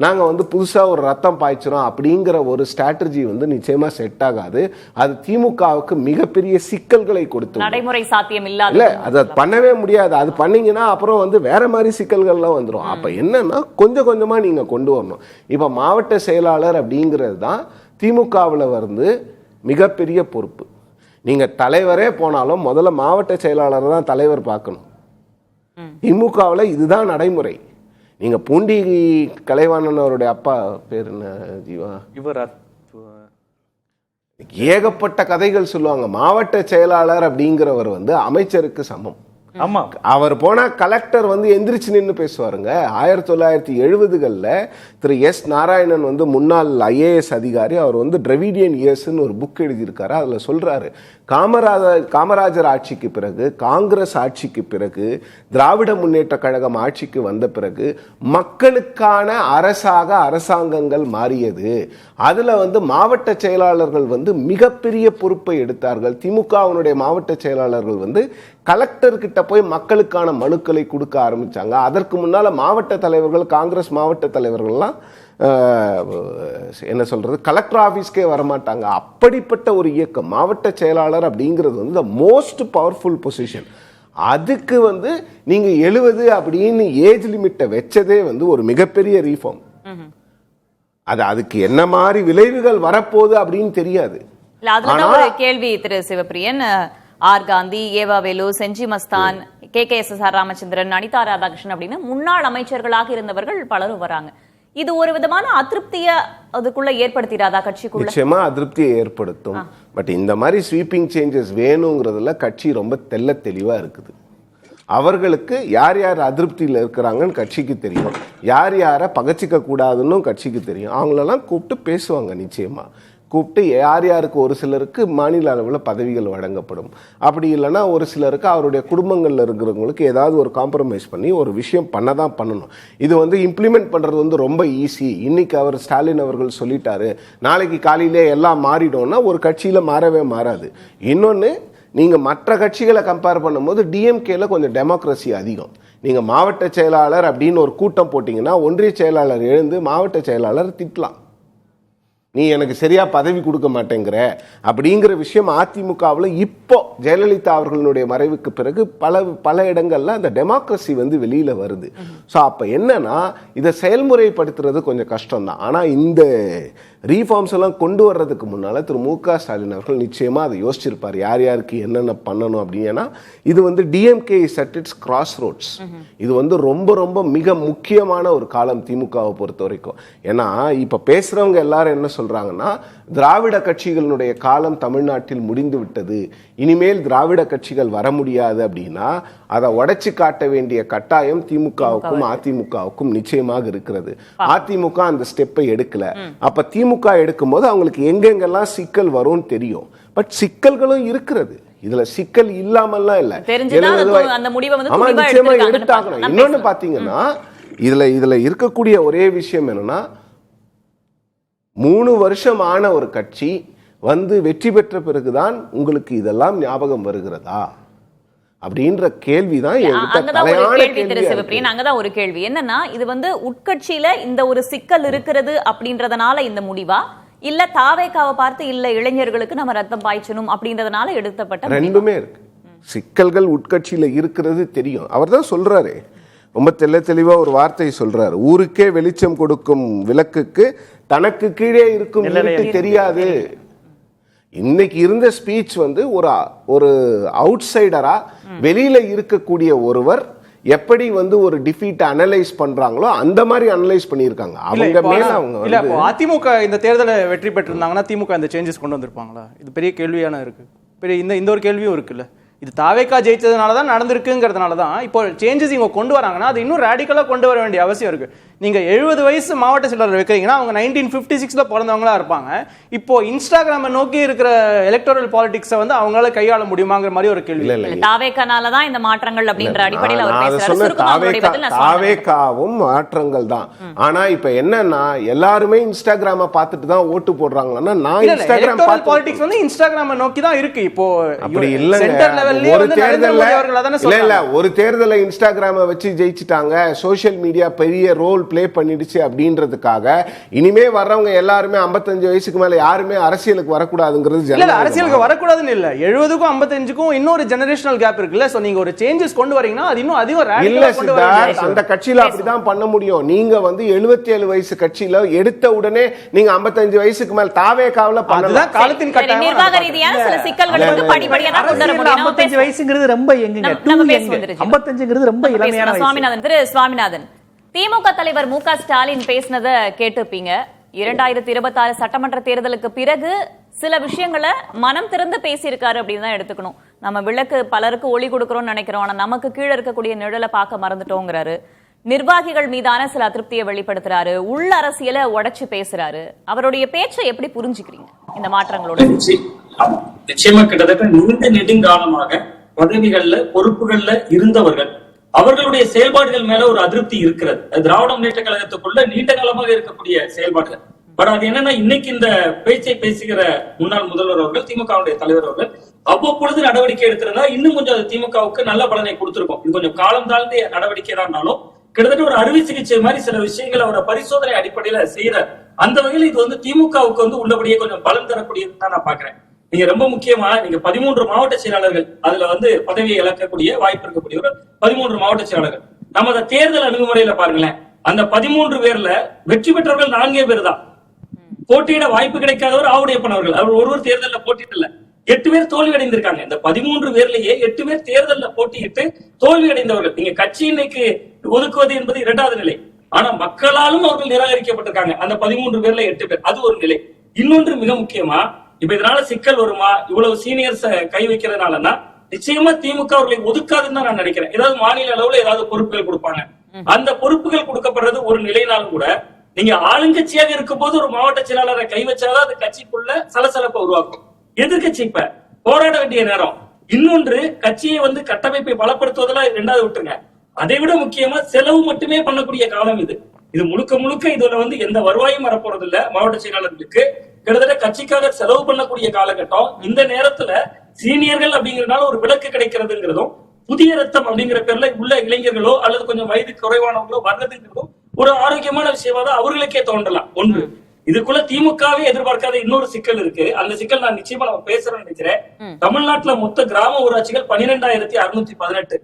நாங்கள் வந்து புதுசாக ஒரு ரத்தம் பாய்ச்சிரும் அப்படிங்கிற ஒரு ஸ்ட்ராட்டஜி வந்து நிச்சயமாக செட் ஆகாது. அது திமுகவுக்கு மிகப்பெரிய சிக்கல்களை கொடுத்து, நடைமுறை சாத்தியம் இல்லாத, அதை பண்ணவே முடியாது. அது பண்ணீங்கன்னா அப்புறம் வந்து வேற மாதிரி சிக்கல்கள்லாம் வந்துடும். அப்ப என்னன்னா கொஞ்சம் கொஞ்சமா நீங்க கொண்டு வரணும். இப்ப மாவட்ட செயலாளர் அப்படிங்கிறது தான் திமுகவில் வந்து மிகப்பெரிய பொறுப்பு. நீங்க தலைவரே போனாலும் முதல்ல மாவட்ட செயலாளர் தான் தலைவர் பார்க்கணும். திமுகவில் இதுதான் நடைமுறை. நீங்க பூண்டி கலைவாணன் அவருடைய அப்பா பேர் என்ன, ஜீவா, இவர் ஏகப்பட்ட கதைகள் சொல்லுவாங்க. மாவட்ட செயலாளர் அப்படிங்கிறவர் வந்து அமைச்சருக்கு சமம். ஆமா, அவர் போனா கலெக்டர் வந்து எந்திரிச்சு நின்று பேசுவாருங்க. 1970களில் திரு எஸ் நாராயணன் வந்து முன்னாள் IAS அதிகாரி, அவர் வந்து டிராவிடியன் இயர்ஸ்ன்னு ஒரு புக் எழுதியிருக்காரு. அதுல சொல்றாரு, காமராஜர் ஆட்சிக்கு பிறகு, காங்கிரஸ் ஆட்சிக்கு பிறகு, திராவிட முன்னேற்ற கழகம் ஆட்சிக்கு வந்த பிறகு மக்களுக்கான அரசாங்கங்கள் மாறியது. அதுல வந்து மாவட்ட செயலாளர்கள் வந்து மிகப்பெரிய பொறுப்பை எடுத்தார்கள். திமுகவினுடைய மாவட்ட செயலாளர்கள் வந்து கலெக்டர் கிட்ட போய் மக்களுக்கான மனுக்களை கொடுக்க ஆரம்பிச்சாங்க. அதற்கு முன்னால மாவட்ட தலைவர்கள், காங்கிரஸ் மாவட்ட தலைவர்கள்லாம் என்ன சொல்றது, கலெக்டர் ஆபீஸ்க்கே வரமாட்டாங்க. அப்படிப்பட்ட ஒரு இயக்கம் மாவட்ட செயலாளர் அப்படிங்கிறது வந்து த மோஸ்ட் பவர்ஃபுல் பொசிஷன். அதுக்கு வந்து நீங்க 70 அப்படின்னு ஏஜ் லிமிட்டை வச்சதே வந்து ஒரு மிகப்பெரிய ரீஃபார்ம். அதுக்கு என்ன மாதிரி விளைவுகள் வரப்போகுது அப்படின்னு தெரியாது. ஒரு கேள்வி திரு சிவபிரியன், ஆர் காந்தி, ஏவா வேலு, செஞ்சி மஸ்தான், KKSSR ராமச்சந்திரன், அனிதா ராதாகிருஷ்ணன் அப்படின்னு முன்னாள் அமைச்சர்களாக இருந்தவர்கள் பலரும் வராங்க. இது ஒரு விதமான அதிருப்திய அதுக்குள்ள ஏற்படுத்திடாதா கட்சிக்குள்ள? நிச்சயமா அதிருப்தியை ஏற்படுத்தும். பட் இந்த மாதிரி ஸ்வீப்பிங் சேஞ்சஸ் வேணுங்கிறதுல கட்சி ரொம்ப தெளிவா இருக்குது. அவர்களுக்கு யார் யார் அதிருப்தியில் இருக்கிறாங்கன்னு கட்சிக்கு தெரியும், யார் யாரை பகச்சிக்க கூடாதுன்னு கட்சிக்கு தெரியும். அவங்களெல்லாம் கூப்பிட்டு பேசுவாங்க. நிச்சயமா கூப்பிட்டு யார் யாருக்கு ஒரு சிலருக்கு மாநில அளவில் பதவிகள் வழங்கப்படும். அப்படி இல்லைன்னா ஒரு சிலருக்கு அவருடைய குடும்பங்களில் இருக்கிறவங்களுக்கு ஏதாவது ஒரு காம்ப்ரமைஸ் பண்ணி ஒரு விஷயம் பண்ண தான் பண்ணணும். இது வந்து இம்ப்ளிமெண்ட் பண்ணுறது ரொம்ப ஈஸி. இன்னைக்கு அவர் ஸ்டாலின் அவர்கள் சொல்லிட்டாரு, நாளைக்கு காலையிலே எல்லாம் மாறிடும்னா ஒரு கட்சியில் மாறவே மாறாது. இன்னொன்று, நீங்கள் மற்ற கட்சிகளை கம்பேர் பண்ணும்போது டிஎம்கேல கொஞ்சம் டெமோக்ரஸி அதிகம். நீங்கள் மாவட்ட செயலாளர் அப்படின்னு ஒரு கூட்டம் போட்டிங்கன்னா ஒன்றிய செயலாளர் எழுந்து மாவட்ட செயலாளர் திட்டலாம், நீ எனக்கு சரியா பதவி கொடுக்க மாட்டேங்கிற அப்படிங்கிற விஷயம் அதிமுகவில் இப்போ ஜெயலலிதா அவர்களுடைய மறைவுக்கு பிறகு பல இடங்கள்ல அந்த டெமோக்ரஸி வந்து வெளியில வருது. ஸோ அப்போ என்னன்னா இதை செயல்முறைப்படுத்துறது கொஞ்சம் கஷ்டம் தான். ஆனால் இந்த ரீஃபார்ம்ஸ் எல்லாம் கொண்டு வர்றதுக்கு முன்னால திரு மு.க. ஸ்டாலின் அவர்கள் நிச்சயமா அதை யோசிச்சிருப்பார், யார் யாருக்கு என்னென்ன பண்ணணும் அப்படின்னா. இது வந்து DMK is at its cross roads. இது வந்து ரொம்ப ரொம்ப மிக முக்கியமான ஒரு காலம் திமுகவை பொறுத்த வரைக்கும். ஏன்னா இப்ப பேசுறவங்க எல்லாரும் என்ன சொல்றாங்கன்னா, திராவிட கட்சிகளுடைய காலம் தமிழ்நாட்டில் முடிந்து விட்டது, இனிமேல் திராவிட கட்சிகள் வர முடியாது அப்படின்னா அதை உடைச்சு காட்ட வேண்டிய கட்டாயம் திமுகவுக்கும் அதிமுகவுக்கும் நிச்சயமாக இருக்கிறது. அதிமுக அந்த ஸ்டெப்பை எடுக்கல. அப்ப திமுக எடுக்கும் போது அவங்களுக்கு எங்கெங்கெல்லாம் சிக்கல் வரும்னு தெரியும். பட் சிக்கல்களும் இருக்கிறது, இதுல சிக்கல் இல்லாமல்லாம் இல்ல, நிச்சயமா எடுத்தாகணும். இன்னொன்னு பாத்தீங்கன்னா இதுல இருக்கக்கூடிய ஒரே விஷயம் என்னன்னா, 3 வருஷம் ஆன ஒரு கட்சி வந்து வெற்றி பெற்ற பிறகுதான் உங்களுக்கு இதெல்லாம் ஞாபகம் வருகிறதா அப்படின்ற கேள்விதான். அங்கதான் ஒரு கேள்வி என்னன்னா, இது வந்து உட்கட்சியில இந்த ஒரு சிக்கல் இருக்கிறது அப்படின்றதுனால இந்த முடிவா, இல்ல தாவேக்காவை பார்த்து இல்ல இளைஞர்களுக்கு நம்ம ரத்தம் பாய்ச்சணும் அப்படின்றதுனால எடுத்தப்பட்ட? ரெண்டுமே இருக்கு. சிக்கல்கள் உட்கட்சியில இருக்கிறது தெரியும். அவர் தான் சொல்றாரு, ரொம்ப தெளிவா ஒரு வார்த்தை சொல்றாரு, ஊருக்கே வெளிச்சம் கொடுக்கும் விளக்குக்கு தனக்கு கீழே இருக்கும் தெரியாது. இன்னைக்கு இருந்த ஸ்பீச் வந்து ஒரு அவுட் சைடரா வெளியில இருக்கக்கூடிய ஒருவர் எப்படி வந்து ஒரு டிஃபீட் அனலைஸ் பண்றாங்களோ அந்த மாதிரி அனலைஸ் பண்ணியிருக்காங்க. அவங்க மேல அவங்க இல்ல அதிமுக இந்த தேர்தலை வெற்றி பெற்றிருந்தாங்கன்னா திமுக இந்த சேஞ்சஸ் கொண்டு வந்திருப்பாங்களா? இது பெரிய கேள்வியான இருக்கு. பெரிய இந்த ஒரு கேள்வியும் இருக்குல்ல. இது தாவேக்கா ஜெயிச்சதுனால தான் நடந்திருக்குங்கிறதுனால தான் இப்போ சேஞ்சஸ் இவங்க கொண்டு வராங்கன்னா அது இன்னும் ரேடிக்கலாக கொண்டு வர வேண்டிய அவசியம் இருக்கு. நீங்க 70 வயசு மாவட்ட செயலாளர் வைக்கிறீங்கன்னா அவங்க 1956 பிறந்தவங்களா இருப்பாங்க. இப்போ இன்ஸ்டாகிராமை நோக்கி இருக்கிற எலக்டோரல் பாலிடிக்ஸை வந்து அவங்களால கையாள முடியுமாங்கிற மாதிரி ஒரு கேள்வி. தாவேக்கானால தான் இந்த மாற்றங்கள் அப்படின்ற அடிப்படையில் அவர் பேசுறாரு. தாவேக்காவும் மாற்றங்கள் தான். ஆனா இப்ப என்னன்னா எல்லாருமே இன்ஸ்டாகிராமை பார்த்துட்டு தான் ஓட்டு போடுறாங்கன்னா, நான் இன்ஸ்டாகிராம் பாலிடிக்ஸ் வந்து இன்ஸ்டாகிராமை நோக்கி தான் இருக்கு. இப்போ அப்படி இல்ல, ஒரு தேர்தலை இன்ஸ்டாகிராம வச்சு ஜெயிச்சிட்டாங்க, சோசியல் மீடியா பெரிய ரோல் பிளே பண்ணிடுச்சு அப்படின்றதுக்காக இனிமே வர்றவங்க எல்லாருமே 55 வயசுக்கு மேல யாருமே அரசியலுக்கு வரக்கூடாதுங்கிறது. அரசியலுக்கு வரக்கூடாதுன்னு இல்ல, 70க்கும் 55க்கும் இன்னொரு ஜெனரேஷனல் கேப் இருக்குல்ல. சோ நீங்க ஒரு சேஞ்சஸ் கொண்டு வரீங்கன்னா அது இன்னும் அதிகம் இல்ல சித்தார்த், அந்த கட்சியில அப்படிதான் பண்ண முடியும். நீங்க வந்து 77 வயசு கட்சியில எடுத்த உடனே நீங்க 55 வயசுக்கு மேல தாவேக்காவுல பண்ணலாம். காலத்தின் கட்டாயம் நிர்வாக ரீதியான சில சிக்கல்கள் வந்து படிப்படியா தான் கொண்டு வர முடியும். 55 வயசுங்கிறது ரொம்ப எங்க, 55ங்கிறது ரொம்ப இளமையான வயசு. சுவாமிநாதன், திமுக தலைவர் மு.க. ஸ்டாலின் பேசினதை கேட்டிருப்பீங்க. 2026 சட்டமன்ற தேர்தலுக்கு பிறகு சில விஷயங்களை மனம் திறந்து பேசியிருக்காரு அப்படின்னு தான் எடுத்துக்கணும். நம்ம விளக்கு பலருக்கு ஒளி கொடுக்கறோம்னு நினைக்கிறோம், ஆனா நமக்கு கீழே இருக்கக்கூடிய நிழலை பார்க்க மறந்துட்டோங்கிறாரு. நிர்வாகிகள் மீதான சில அதிருப்தியை வெளிப்படுத்துறாரு, உள்ள அரசியலை உடைச்சு பேசுறாரு. அவருடைய பேச்சை எப்படி புரிஞ்சுக்கிறீங்க இந்த மாற்றங்களோட? நிச்சயமா கிட்டத்தட்ட நீண்ட நெடுங்காலமாக பதவிகள்ல பொறுப்புகள்ல இருந்தவர்கள், அவர்களுடைய செயல்பாடுகள் மேல ஒரு அதிருப்தி இருக்கிறது. திராவிட முன்னேற்ற கழகத்துக்குள்ள நீண்ட காலமாக இருக்கக்கூடிய செயல்பாடுகள். பட் அது என்னன்னா, இன்னைக்கு இந்த பேச்சை பேசுகிற முன்னாள் முதல்வர் அவர்கள், திமுகவுடைய தலைவர் அவர்கள் அவ்வப்பொழுது நடவடிக்கை எடுத்திருந்தா இன்னும் கொஞ்சம் அது திமுகவுக்கு நல்ல பலனை கொடுத்திருக்கும். இது கொஞ்சம் காலம் தாழ்ந்த நடவடிக்கை தான், கிட்டத்தட்ட ஒரு அறுவை சிகிச்சை மாதிரி சில விஷயங்களை அவரை பரிசோதனை அடிப்படையில செய்யறார். அந்த வகையில் இது வந்து திமுகவுக்கு வந்து உள்ளபடியே கொஞ்சம் பலம் தரக்கூடியது தான் நான் பாக்குறேன். நீங்க ரொம்ப முக்கியமா நீங்க 13 மாவட்ட செயலாளர்கள் அதுல வந்து பதவியை இழக்கக்கூடிய வாய்ப்பு இருக்கக்கூடியவர் 13 மாவட்ட செயலாளர்கள். நம்ம அந்த தேர்தல் அணுகுமுறையில பாருங்களேன், அந்த 13 பேர்ல வெற்றி பெற்றவர்கள் 4 பேர் தான். போட்டியிட வாய்ப்பு கிடைக்காதவர் ஆவுடையப்பன் அவர்கள், அவர் ஒருவர் தேர்தலில் போட்டியிடல. 8 பேர் தோல்வி அடைந்திருக்காங்க. இந்த 13 பேர்லயே 8 பேர் தேர்தலில் போட்டியிட்டு தோல்வி அடைந்தவர்கள். நீங்க கட்சி இன்னைக்கு ஒதுக்குவது என்பது 2வது நிலை. ஆனா மக்களாலும் அவர்கள் நிராகரிக்கப்பட்டிருக்காங்க. அந்த 13 பேர்ல 8 பேர், அது ஒரு நிலை. இன்னொன்று மிக முக்கியமா, இப்ப இதனால சிக்கல் வருமா, இவ்வளவு சீனியர்ஸ் கை வைக்கிறதுனாலன்னா நிச்சயமா திமுக அவர்களை ஒதுக்காதுன்னு தான் நான் நினைக்கிறேன். ஏதாவது மாநில அளவுல ஏதாவது பொறுப்புகள் கொடுப்பாங்க. அந்த பொறுப்புகள் கொடுக்கப்படுறது ஒரு நிலைனாலும் கூட நீங்க ஆளுங்கட்சியாக இருக்கும் போது ஒரு மாவட்ட செயலாளரை கை வச்சாதான் அது கட்சிக்குள்ள சலசலப்பை உருவாக்கும். எதிர்கட்சி இப்ப போராட வேண்டிய நேரம். இன்னொன்று, கட்சியை கட்டமைப்பை பலப்படுத்துவதெல்லாம் இரண்டாவது விட்டுருங்க. அதை விட முக்கியமா செலவு மட்டுமே பண்ணக்கூடிய காலம் இது. இது முழுக்க முழுக்க இதுல எந்த வருவாயும் வரப்போறது இல்ல. மாவட்ட செயலாளர்களுக்கு கிட்டத்தட்ட கட்சிக்காக செலவு பண்ணக்கூடிய காலகட்டம். இந்த நேரத்துல சீனியர்கள் அப்படிங்கறதுனால ஒரு விலக்கு கிடைக்கிறதுங்கிறதும், புதிய ரத்தம் அப்படிங்கிற பேர்ல உள்ள இளைஞர்களோ அல்லது கொஞ்சம் வயது குறைவானவங்களோ வர்றதுங்கிறதும் ஒரு ஆரோக்கியமான விஷயமா தான் அவர்களுக்கே தோன்றலாம். ஒன்று, இதுக்குள்ள திமுகவே எதிர்பார்க்காத இன்னொரு சிக்கல் இருக்கு. அந்த சிக்கல் நான் நிச்சயமா நம்ம பேசுறேன்னு நினைக்கிறேன். தமிழ்நாட்டுல மொத்த கிராம ஊராட்சிகள் 12,618.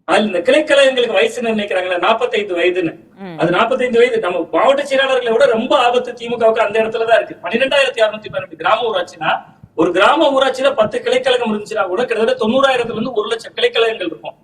அதுல இந்த கிளைக்கழகங்களுக்கு வயசு நிர்ணயிக்கிறாங்களே 45 வயதுன்னு. அது 45 வயது நம்ம மாவட்ட செயலாளர்களை விட ரொம்ப ஆபத்து திமுகவுக்கு அந்த இடத்துலதான் இருக்கு. 12,618 கிராம ஊராட்சினா, ஒரு கிராம ஊராட்சியில 10 கிளைக்கழகம் இருந்துச்சுன்னா கூட கிட்டத்தட்ட 90,000 இருந்து 1,00,000 கிளைக்கழகங்கள் இருக்கும்.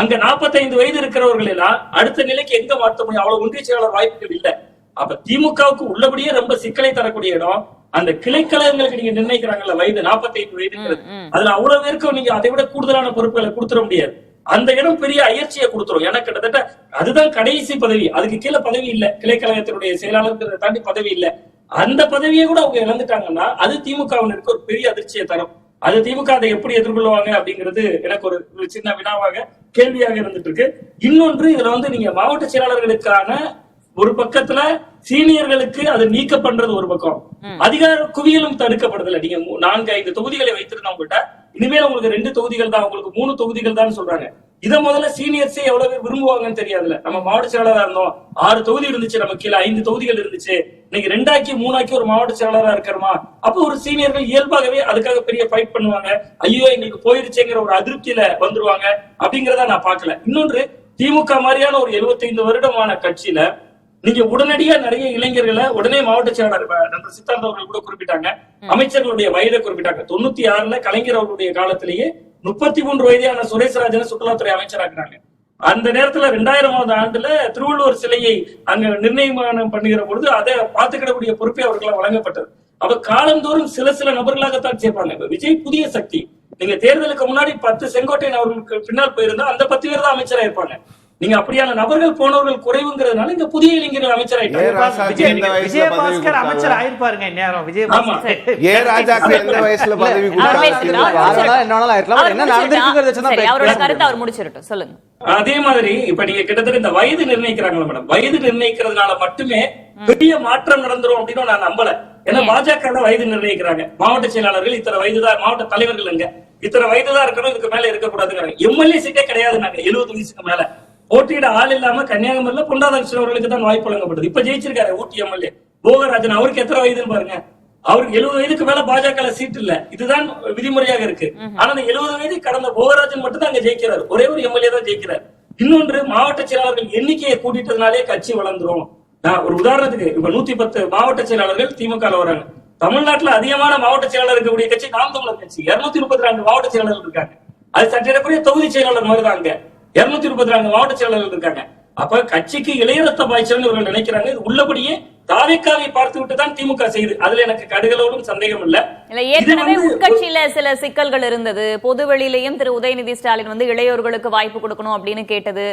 அங்க 45 வயது இருக்கிறவர்கள் எல்லாம் அடுத்த நிலைக்கு எங்க மாற்ற முடியும்? அவ்வளவு ஒன்றிய செயலாளர் வாய்ப்புகள் இல்ல. அப்ப திமுகவுக்கு உள்ளபடியே ரொம்ப சிக்கலை தரக்கூடிய இடம் அந்த கிளைக்கழகங்களுக்கு நீங்க நிர்ணயிக்கிறாங்கல்ல வயது 45 வயதுங்கிறது. அதுல அவ்வளவு பேருக்கு நீங்க அதை விட கூடுதலான பொறுப்புகளை கொடுத்துட முடியாது. அந்த இடம் பெரிய அயற்சியை கொடுத்துரும். ஏன்னா கிட்டத்தட்ட அதுதான் கடைசி பதவி. அதுக்கு கீழே பதவி இல்ல. கிளைக்கழகத்தினுடைய செயலாளர் தாண்டி பதவி இல்ல. அந்த பதவியை கூட அவங்க இழந்துட்டாங்கன்னா அது திமுகவினருக்கு ஒரு பெரிய அதிர்ச்சியை தரும். அது திமுக அதை எப்படி எதிர்கொள்வாங்க அப்படிங்கிறது எனக்கு ஒரு சின்ன வினாவாக கேள்வியாக இருந்துட்டு இருக்கு. இன்னொன்று, இதுல நீங்க மாவட்ட செயலாளர்களுக்கான ஒரு பக்கத்துல சீனியர்களுக்கு அது நீக்க பண்றது ஒரு பக்கம், அதிகார குவியலும் தடுக்கப்படுதுல. நீங்க 4-5 தொகுதிகளை வைத்திருந்தவங்ககிட்ட இனிமேல் உங்களுக்கு 2 தொகுதிகள் தான், உங்களுக்கு 3 தொகுதிகள் தான் சொல்றாங்க. இதை முதல்ல சீனியர்ஸே எவ்வளவு பேர் விரும்புவாங்கன்னு தெரியாதுல்ல. நம்ம மாவட்ட செயலாளரா இருந்தோம், 6 தொகுதி இருந்துச்சு, நம்ம கீழே 5 தொகுதிகள் இருந்துச்சு, இன்னைக்கு 2-3 ஒரு மாவட்ட செயலாளரா இருக்கிறோமா? அப்ப ஒரு சீனியர்கள் இயல்பாகவே அதுக்காக பெரிய ஃபைட் பண்ணுவாங்க. ஐயோ எங்களுக்கு போயிருச்சுங்கிற ஒரு அதிருப்தியில வந்துருவாங்க அப்படிங்கறத நான் பாக்கல. இன்னொன்று, திமுக மாதிரியான ஒரு 75 வருடமான கட்சியில நீங்க உடனடியா நிறைய இளைஞர்களை உடனே மாவட்ட செயலாளர் நண்பர் சித்தார்த்த அவர்கள் கூட குறிப்பிட்டாங்க. அமைச்சர்களுடைய வயதை குறிப்பிட்டாங்க. 96ல கலைஞர் அவர்களுடைய காலத்திலேயே 33 வயதான சுரேஷ்ராஜன் சுற்றுலாத்துறை அமைச்சராக்குறாங்க. அந்த நேரத்துல 2000ஆவது ஆண்டுல திருவள்ளுவர் சிலையை அங்க நிர்ணயம் பண்ணுகிற பொழுது அதை பார்த்துக்கிடக்கூடிய பொறுப்பை அவர்களால் வழங்கப்பட்டது. அப்ப காலந்தோறும் சில நபர்களாகத்தான் சேர்ப்பாங்க. இப்ப விஜய் புதிய சக்தி. நீங்க தேர்தலுக்கு முன்னாடி 10 செங்கோட்டையன் அவர்களுக்கு பின்னால் போயிருந்தா அந்த 10 பேர் தான் அமைச்சரா இருப்பாங்க. நீங்க அப்படியான நபர்கள் போனவர்கள் குறைவுங்கிறதுனால இந்த புதிய இளைஞர்கள் அமைச்சராயிட்டாங்க. விஜயபாஸ்கர் அமைச்சர் ஆயிருப்பாருங்க நேரம். விஜயபாஸ்கர் எந்த வயசுல பதவி சொல்லுங்க. அதே மாதிரி இப்ப நீங்க கிட்டத்தட்ட இந்த வயது நிர்ணயிக்கிறாங்களா மேடம், வயது நிர்ணயிக்கிறதுனால மட்டுமே பெரிய மாற்றம் நடந்துரும் அப்படின்னு நான் நம்பல. ஏன்னா பாஜக வயது நிர்ணயிக்கிறாங்க. மாவட்ட செயலாளர்கள் இத்தனை வயதுதான், மாவட்ட தலைவர்கள் இங்க இத்தனை வயதுதான் இருக்கணும், இதுக்கு மேல இருக்கக்கூடாதுங்கிறாங்க. எம்எல்ஏ சீட்டே கிடையாது. நாங்க 70 வயசுக்கு மேல போட்டியிட ஆள் இல்லாம கன்னியாகுமரியில பொன்ராதாகிருஷ்ணன் அவர்களுக்கு தான் வாய்ப்பு வழங்கப்பட்டது. இப்ப ஜெயிச்சிருக்காரு ஊட்டி எம்எல்ஏ போகராஜன். அவருக்கு எத்தனை வயதுன்னு பாருங்க. அவருக்கு 70 வயதுக்கு மேல பாஜக சீட் இல்ல. இதுதான் விதிமுறையாக இருக்கு. ஆனா 70 வயது கடந்த போகராஜன் மட்டும் தான் அங்க ஜெயிக்கிறார். ஒரே ஒரு எம்எல்ஏ தான் ஜெயிக்கிறார். இன்னொன்று, மாவட்ட செயலாளர்கள் எண்ணிக்கையை கூட்டிட்டதுனாலே கட்சி வளர்ந்துரும். ஒரு உதாரணத்துக்கு இப்ப 110 மாவட்ட செயலாளர்கள் திமுக வராங்க. தமிழ்நாட்டுல அதிகமான மாவட்ட செயலாளர் இருக்கக்கூடிய கட்சி நாம் தமிழர் கட்சி. 232 மாவட்ட செயலாளர்கள் இருக்காங்க. அது சற்றேறக்குரிய தொகுதி செயலாளர் மாதிரி தான். அங்க 234 மாவட்ட செயலாளர்கள் இருக்காங்க. அப்ப கட்சிக்கு இளையரத்த பாய்ச்சல் இவர்கள் நினைக்கிறாங்க. இது உள்ளபடியே தாவேக்காவை பார்த்து விட்டு தான் திமுக செய்யுது. அதுல எனக்கு கடுகளோடும் சந்தேகம் இல்ல. ஏற்கனவே உட்கட்சியில சில சிக்கல்கள் இருந்தது. பொதுவெளியிலையும் திரு உதயநிதி ஸ்டாலின் இளையோர்களுக்கு வாய்ப்பு கொடுக்கணும் அப்படின்னு கேட்டது.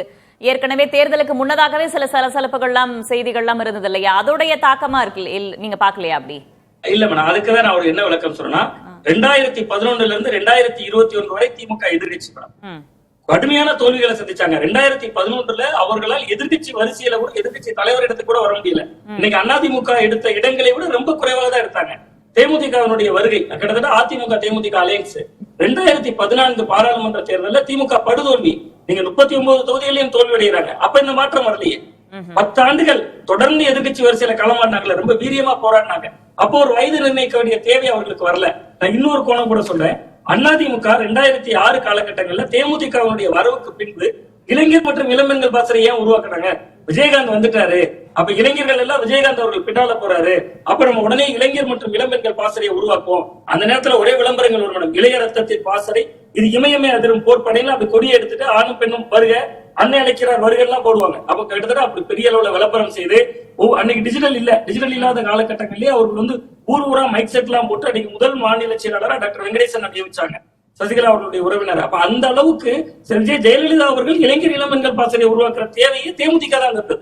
ஏற்கனவே தேர்தலுக்கு முன்னதாகவே சில சலசலப்புகள்லாம் செய்திகள்லாம் இருந்தது இல்லையா? அதோடைய தாக்கமா இருக்கு, நீங்க பாக்கலையா? அப்படி இல்ல மேடம், அதுக்குதான் நான் ஒரு என்ன விளக்கம் சொல்றேன்னா, 2011 இருந்து 2021 வரை திமுக எதிர்கட்சி மேடம் கடுமையான தோல்விகளை சந்திச்சாங்க. 2011 அவர்களால் எதிர்கட்சி வரிசையில கூட எதிர்கட்சி தலைவர் இடத்துக்கு கூட வர முடியல. இன்னைக்கு அதிமுக எடுத்த இடங்களை விட ரொம்ப குறைவாக தான் எடுத்தாங்க. தேமுதிகவினுடைய வருகை கிட்டத்தட்ட அதிமுக தேமுதிக அலையன்ஸ் 2014 பாராளுமன்ற தேர்தலில் திமுக படுதோல்வி. நீங்க 39 தொகுதிகளையும் தோல்வி அடைகிறாங்க. அப்ப இந்த மாற்றம் வரலையே. 10 ஆண்டுகள் தொடர்ந்து எதிர்கட்சி வரிசையில களமாடினாங்கல்ல, ரொம்ப வீரியமா போராடினாங்க. அப்போ ஒரு வயது நிர்ணயிக்க வேண்டிய தேவை அவர்களுக்கு வரல. நான் இன்னொரு கோணம் கூட சொல்றேன். அதிமுக 2006 காலகட்டங்கள்ல தேமுதிகவுடைய வரவுக்கு பின்பு இளைஞர் மற்றும் இளம்பெண்கள் பாசறை ஏன் உருவாக்குறாங்க? விஜயகாந்த் வந்துட்டாரு, அப்ப இளைஞர்கள் எல்லாம் விஜயகாந்த் அவர்கள் பின்னால போறாரு, அப்ப நம்ம உடனே இளைஞர் மற்றும் இளம்பெண்கள் பாசறையை உருவாக்குவோம். அந்த நேரத்துல ஒரே விளம்பரங்கள் ஒரு மேடம், இளைய ரத்தத்தின் பாசறை, இது இமயமே அதிரும் போர்ப்படையில அப்படி கொடியை எடுத்துட்டு ஆணும் பெண்ணும் வருக, அன்னை அழைக்கிறார் வருகெல்லாம் போடுவாங்க. அப்ப கிட்டத்தட்ட அப்படி பெரிய அளவுல விளம்பரம் செய்து, அன்னைக்கு டிஜிட்டல் இல்லாத காலகட்டங்களிலேயே அவர்கள் ஊர் ஊரா மைக் செட் எல்லாம் போட்டு அன்னைக்கு முதல் மாநில செயலாளராக டாக்டர் வெங்கடேசன் நியமிச்சாங்க, சசிகலா அவர்களுடைய உறவினர். அப்ப அந்த அளவுக்கு ஜெயலலிதா அவர்கள் இளைஞர் இளம்பெண்கள் பாசறையை உருவாக்குற தேவையை தேமுதிக தான் இருந்தது.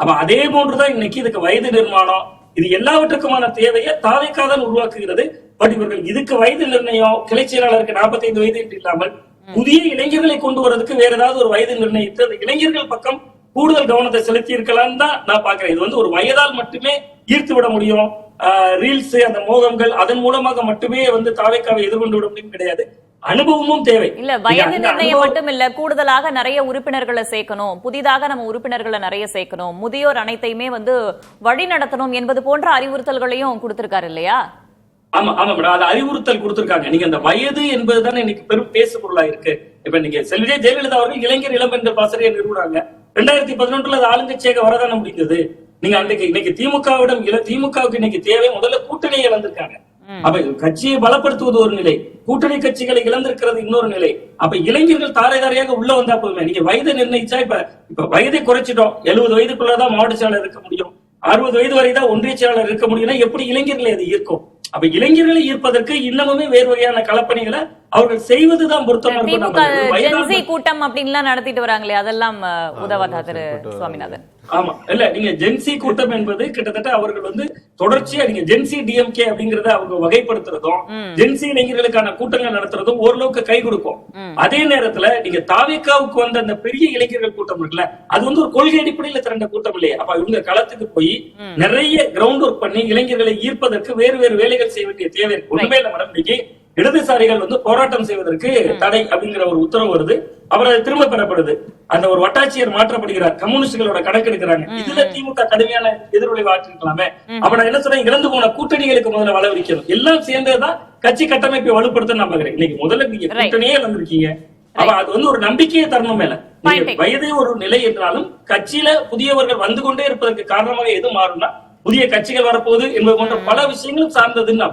அப்ப அதே போன்றுதான் இன்னைக்கு இதுக்கு வயது நிர்மாணம் இது எல்லாவற்றுக்குமான தேவையை தாவேக்காதான் உருவாக்குகிறது. பட் இவர்கள் இதுக்கு வயது நிர்ணயம் கிளை செயலாளருக்கு 45 வயது என்று இல்லாமல் புதிய இளைஞர்களை கொண்டு வரதுக்கு வேற ஏதாவது ஒரு வயது நிர்ணயித்து அந்த இளைஞர்கள் பக்கம் கூடுதல் கவனத்தை செலுத்தி இருக்கலாம் தான் நான் பாக்குறேன். இது ஒரு வயதால் மட்டுமே ஈர்த்து விட முடியும், ரீல்ஸ் அந்த மோகங்கள் அதன் மூலமாக மட்டுமே தாவேக்காவை எதிர்கொண்டு விட முடியும் கிடையாது. அனுபவமும் தேவை. இல்ல வயது நிர்ணயம் மட்டும் இல்ல, கூடுதலாக நிறைய உறுப்பினர்களை சேர்க்கணும், புதிதாக நம்ம உறுப்பினர்களை நிறைய சேர்க்கணும், முதியோர் அனைத்தையுமே வழி நடத்தணும் என்பது போன்ற அறிவுறுத்தல்களையும் கொடுத்திருக்காரு இல்லையா? ஆமா ஆமா மேடம், அது அறிவுறுத்தல் கொடுத்திருக்காங்க. நீங்க அந்த வயது என்பதுதான் இன்னைக்கு பெரும் பேசு பொருளா இருக்கு. இப்ப நீங்க செல்வி ஜெயலலிதா அவர்கள் இளைஞர் இளம்பெண்கள் பாசறையை நிறுவனாங்க. 2011 அது ஆளுங்கட்சியாக வரதான முடிந்தது. நீங்க அன்றைக்கு இன்னைக்கு திமுகவுக்கு இன்னைக்கு தேவை முதல்ல கூட்டணியை இழந்திருக்காங்க. அப்ப கட்சியை பலப்படுத்துவது ஒரு நிலை, கூட்டணி கட்சிகளை இழந்திருக்கிறது இன்னொரு நிலை. அப்ப இளைஞர்கள் தாரை தாரையாக உள்ள வந்தா போதுமே. நீங்க வயதை நிர்ணயிச்சா இப்ப வயதை குறைச்சிட்டோம், 70 வயதுக்குள்ளதான் மாவட்ட செயலாளர் இருக்க முடியும், 60 வயது வரைதான் ஒன்றிய செயலாளர் இருக்க முடியும்னா எப்படி இளைஞர்களை அது ஈர்க்கும்? அப்ப இளைஞர்களை ஈர்ப்பதற்கு இன்னமுமே வேறு வகையான களப்பணிகளை அவர்கள் செய்வதுதான் பொருத்தமா இருக்கும். கூட்டம் அப்படின்லாம் நடத்திட்டு வராங்களே, அதெல்லாம் உதவாதா திரு சுவாமிநாதன்? ஆமா, இல்ல நீங்க ஜென்சி கூட்டம் என்பது கிட்டத்தட்ட அவர்கள் தொடர்ச்சியா நீங்க ஜென்சி டிஎம்கே அப்படிங்கறத அவங்க வகைப்படுத்துறதும் ஜென்சி இளைஞர்களுக்கான கூட்டங்கள் நடத்துறதும் ஓரளவுக்கு கை கொடுக்கும். அதே நேரத்துல நீங்க தாவேக்காவுக்கு வந்த அந்த பெரிய இளைஞர்கள் கூட்டம் இருக்குல்ல, அது ஒரு கொள்கை அடிப்படையில திரண்ட கூட்டம் இல்லையா? அப்ப இவங்க களத்துக்கு போய் நிறைய கிரவுண்ட் ஒர்க் பண்ணி இளைஞர்களை ஈர்ப்பதற்கு வேறு வேறு வேலைகள் செய்ய வேண்டிய தேவை இருக்கு. ஒண்ணுமே இல்ல மேடம், இன்னைக்கு இடதுசாரிகள் போராட்டம் செய்வதற்கு தடை அப்படிங்கிற ஒரு உத்தரவு வருது, அப்புறம் அது திரும்ப பெறப்படுது. அந்த ஒரு வட்டாட்சியர் மாற்றப்படுகிறார், கம்யூனிஸ்டுகளோட கணக்கு எடுக்கிறாங்க. இதுல திமுக கடுமையான எதிர்விளைவு ஆற்றிருக்கலாமே. அப்ப நான் என்ன சொல்றேன், இழந்து போன கூட்டணிகளுக்கு முதல்ல வளர்விக்கணும். எல்லாம் சேர்ந்ததுதான் கட்சி கட்டமைப்பை வலுப்படுத்த நான் பாக்குறேன். இன்னைக்கு முதல்ல நீங்க கூட்டணியே வந்திருக்கீங்க, அப்ப அது ஒரு நம்பிக்கையை தரணும். மேல வயதே ஒரு நிலை என்றாலும் கட்சியில புதியவர்கள் வந்து கொண்டே இருப்பதற்கு காரணமாக எது மாறும்னா புதிய கட்சிகள் வரப்போகுது என்பது போன்ற பல விஷயங்களும் சார்ந்ததுன்னு.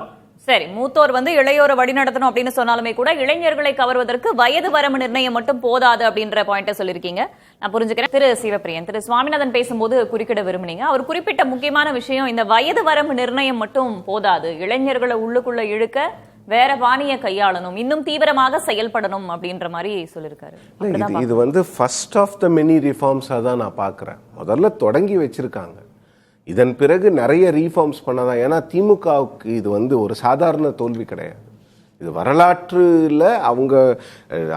சரி, மூத்தோர் இளையோரை வழிநடத்தணும் அப்படின்னு சொன்னாலுமே கூட இளைஞர்களை கவர்வதற்கு வயது வரம்பு நிர்ணயம் மட்டும் போதாது அப்படின்ற பாயிண்ட சொல்லிருக்கீங்க, நான் புரிஞ்சுக்கிறேன். திரு சிவப்பிரியன், திரு சுவாமிநாதன் பேசும்போது குறுக்கிட விரும்புனீங்க. அவர் குறிப்பிட்ட முக்கியமான விஷயம், இந்த வயது வரம்பு நிர்ணயம் மட்டும் போதாது, இளைஞர்களை உள்ளுக்குள்ள இழுக்க வேற பாணியை கையாளணும், இன்னும் தீவிரமாக செயல்படணும் அப்படின்ற மாதிரி சொல்லிருக்காரு. இது ஃபர்ஸ்ட் ஆஃப் த மெனி ரிஃபார்ம்ஸா தான் நான் பாக்குறேன். முதல்ல தொடங்கி வச்சிருக்காங்க, இதன் பிறகு நிறைய ரீஃபார்ம்ஸ் பண்ணதான். ஏன்னா திமுகவுக்கு இது ஒரு சாதாரண தோல்வி கிடையாது. இது வரலாற்றுல அவங்க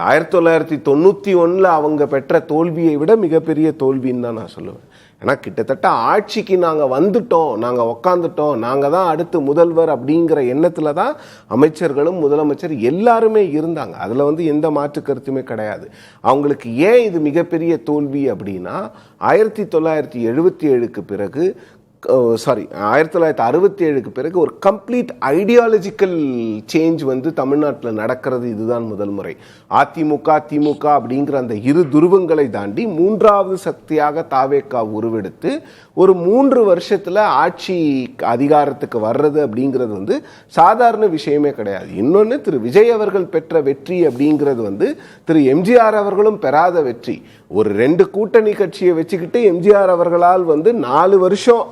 1991 அவங்க பெற்ற தோல்வியை விட மிகப்பெரிய தோல்வின்னு தான் நான் சொல்லுவேன். ஏன்னா கிட்டத்தட்ட ஆட்சிக்கு நாங்கள் வந்துட்டோம், நாங்கள் உக்காந்துட்டோம், நாங்கள் தான் அடுத்து முதல்வர் அப்படிங்கிற எண்ணத்தில் தான் அமைச்சர்களும் முதலமைச்சர் எல்லாருமே இருந்தாங்க. அதில் எந்த மாற்று கருத்துமே கிடையாது. அவங்களுக்கு ஏன் இது மிகப்பெரிய தோல்வி அப்படின்னா 1977க்கு பிறகு 1967க்கு பிறகு ஒரு கம்ப்ளீட் ஐடியாலஜிக்கல் சேஞ்ச் தமிழ்நாட்டில் நடக்கிறது இதுதான் முதல் முறை. அதிமுக திமுக அப்படிங்கிற அந்த இரு துருவங்களை தாண்டி மூன்றாவது சக்தியாக தாவேக்கா உருவெடுத்து ஒரு 3 வருஷத்துல ஆட்சி அதிகாரத்துக்கு வர்றது அப்படிங்கிறது சாதாரண விஷயமே கிடையாது. இன்னொன்று, திரு விஜய் அவர்கள் பெற்ற வெற்றி அப்படிங்கிறது திரு எம்ஜிஆர் அவர்களும் பெறாத வெற்றி. ஒரு 2 கூட்டணி கட்சியை வச்சுக்கிட்டு எம்ஜிஆர் அவர்களால் 4 வருஷம்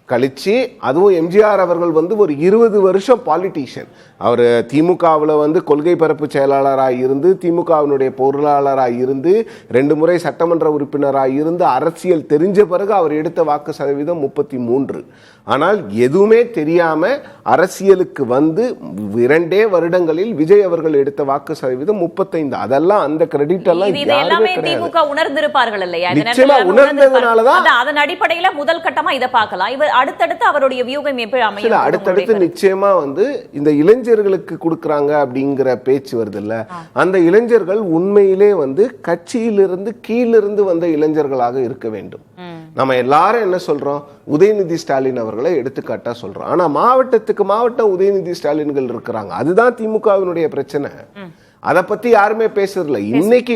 கழிச்சு, அதுவும் எம்ஜிஆர் அவர்கள் ஒரு 20 வருஷம் பாலிட்டிஷியன். அவர் திமுகவில் கொள்கை பரப்பு செயலாளராக இருந்து, திமுகவினுடைய பொருளாளராக இருந்து, 2 முறை சட்டமன்ற உறுப்பினராக இருந்து, அரசியல் தெரிஞ்ச பிறகு அவர் எடுத்த வாக்கு சதவீதம் 33. ஆனால் எதுவுமே தெரியாம அரசியலுக்கு 2 வருடங்களில் விஜய் அவர்கள் எடுத்த வாக்கு சதவீதம் 35. அதெல்லாம் அந்த கிரெடிட் எல்லாம் யாருமே கிடையாது. உணர்ந்திருப்பார்கள் இல்லையா? நிச்சயமா உணர்ந்ததுனாலதான் அதன் அடிப்படையில முதல் கட்டமா இதை பார்க்கலாம். இவர் அடுத்தடுத்து அவருடைய வியூகம் எப்படி அமையும்? அடுத்தடுத்து நிச்சயமா இந்த இளைஞர்களுக்கு கொடுக்கறாங்க அப்படிங்கிற பேச்சு வருது இல்ல, அந்த இளைஞர்கள் உண்மையிலே கட்சியிலிருந்து கீழிருந்து வந்த இளைஞர்களாக இருக்க வேண்டும். நம்ம எல்லாரும் என்ன சொல்றோம், உதயநிதி ஸ்டாலின் அவர்களை எடுத்துக்காட்டா சொல்றோம். ஆனா மாவட்டத்துக்கு மாவட்டம் உதயநிதி ஸ்டாலின்கள் இருக்கிறாங்க. அதுதான் திமுகவினுடைய பிரச்சனை. அதை பத்தி யாருமே பேசுறதில்ல. இன்னைக்கு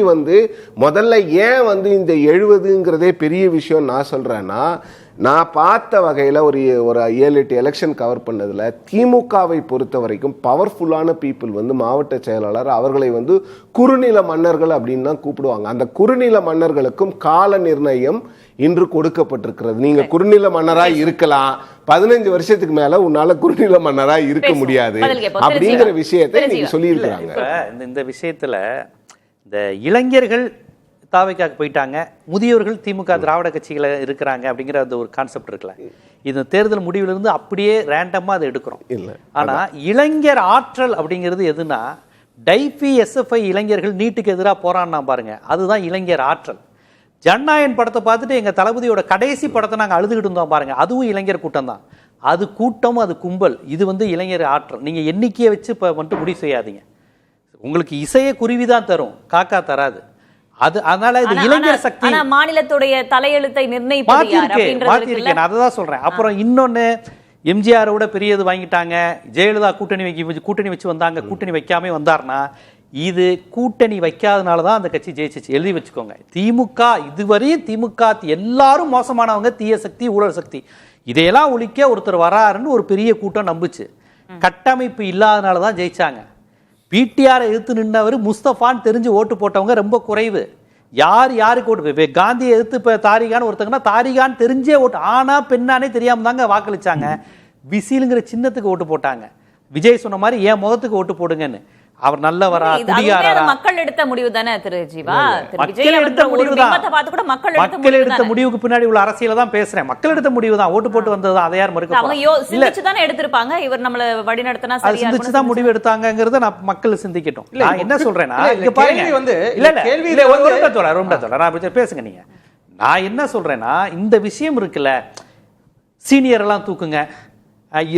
முதல்ல ஏன் இந்த 70ங்கிறதே பெரிய விஷயம் நான் சொல்றேன்னா, நான் பார்த்த வகையில் ஒரு 7-8 எலெக்ஷன் கவர் பண்ணதில் திமுகவை பொறுத்த வரைக்கும் பவர்ஃபுல்லான பீப்புள் மாவட்ட செயலாளர் அவர்களை குறுநில மன்னர்கள் அப்படின்னு தான் கூப்பிடுவாங்க. அந்த குறுநில மன்னர்களுக்கும் கால நிர்ணயம் இன்று கொடுக்கப்பட்டிருக்கிறது. நீங்க குறுநில மன்னராக இருக்கலாம், 15 வருஷத்துக்கு மேல உன்னால குறுநில மன்னராக இருக்க முடியாது அப்படிங்கிற விஷயத்தை நீங்க சொல்லியிருக்கிறாங்க. இந்த விஷயத்துல இந்த இளைஞர்கள் தாவைக்காக்கு போயிட்டாங்க, முதியோர்கள் திமுக திராவிட கட்சிகளை இருக்கிறாங்க அப்படிங்கிற அந்த ஒரு கான்செப்ட் இருக்குல்ல, இந்த தேர்தல் முடிவிலிருந்து அப்படியே ரேண்டமாக அதை எடுக்கிறோம். இல்லை, ஆனால் இளைஞர் ஆற்றல் அப்படிங்கிறது எதுனா, டைஃபி எஸ்எஃப்ஐ இளைஞர்கள் நீட்டுக்கு எதிராக போராடினா பாருங்க, அதுதான் இளைஞர் ஆற்றல். ஜனநாயகன் படத்தை பார்த்துட்டு எங்கள் தளபதியோட கடைசி படத்தை நாங்கள் அழுதுகிட்டு இருந்தோம் பாருங்க, அதுவும் இளைஞர் கூட்டம் தான். அது கூட்டம், அது கும்பல், இது இளைஞர் ஆற்றல். நீங்கள் எண்ணிக்கையை வச்சு இப்போ வந்துட்டு முடிவு செய்யாதீங்க. உங்களுக்கு இசையை குருவி தான் தரும், காக்கா தராது. அதனால இது இளைஞர் சக்தி. மாநிலத்துடைய தலையெழுத்தை மாத்திருக்கேன், நான் அதை தான் சொல்றேன். அப்புறம் இன்னொன்னு, எம்ஜிஆரோட பெரியது வாங்கிட்டாங்க, ஜெயலலிதா கூட்டணி வச்சு வந்தாங்க, கூட்டணி வைக்காம வந்தார்னா, இது கூட்டணி வைக்காதனால தான் அந்த கட்சி ஜெயிச்சிச்சு. எழுதி வச்சுக்கோங்க. திமுக இதுவரையும் திமுக எல்லாரும் மோசமானவங்க, தீய சக்தி, ஊழல் சக்தி, இதையெல்லாம் ஒழிக்க ஒருத்தர் வராருன்னு ஒரு பெரிய கூட்டம் நம்புச்சு. கட்டமைப்பு இல்லாதனால தான் ஜெயிச்சாங்க. பிடிஆரை எதிர்த்து நின்றவர் முஸ்தபான்னு தெரிஞ்சு ஓட்டு போட்டவங்க ரொம்ப குறைவு. யாருக்கு ஓட்டு, காந்தியை எதிர்த்து இப்போ தாரிகான்னு ஒருத்தங்கன்னா தாரிகான்னு தெரிஞ்சே ஓட்டு, ஆனா பெண்ணானே தெரியாம தாங்க வாக்களிச்சாங்க. விசிலுங்கிற சின்னத்துக்கு ஓட்டு போட்டாங்க. விஜய் சொன்ன மாதிரி என் முகத்துக்கு ஓட்டு போடுங்கன்னு. அவர் நல்லவரா, குடிகாரரா? மக்கள் எடுத்த முடிவு தானே திரு ஜீவா. மக்கள் எடுத்த முடிவு தான். மக்கள் எடுத்த முடிவுக்கு பின்னாடி உள்ள அரசியல தான் பேசுறேன். மக்கள் எடுத்த முடிவு தான், ஓட்டு போட்டு வந்தது, அதை யார் மறுக்க போறாங்க? அவங்க சிந்திச்சு தானே எடுத்திருப்பாங்க. இவர் நம்மள வழி நடத்தினா சரியா சிந்திச்சு தான் முடிவு எடுத்தாங்கங்கறத நான் மக்கள் சிந்திக்கட்டும். நான் என்ன சொல்றேன்னா, இங்க பாருங்க, கேள்வி ரொம்ப பேசுங்க நீங்க. நான் என்ன சொல்றேன்னா, இந்த விஷயம் இருக்குல்ல, சீனியர் எல்லாம் தூக்குங்க,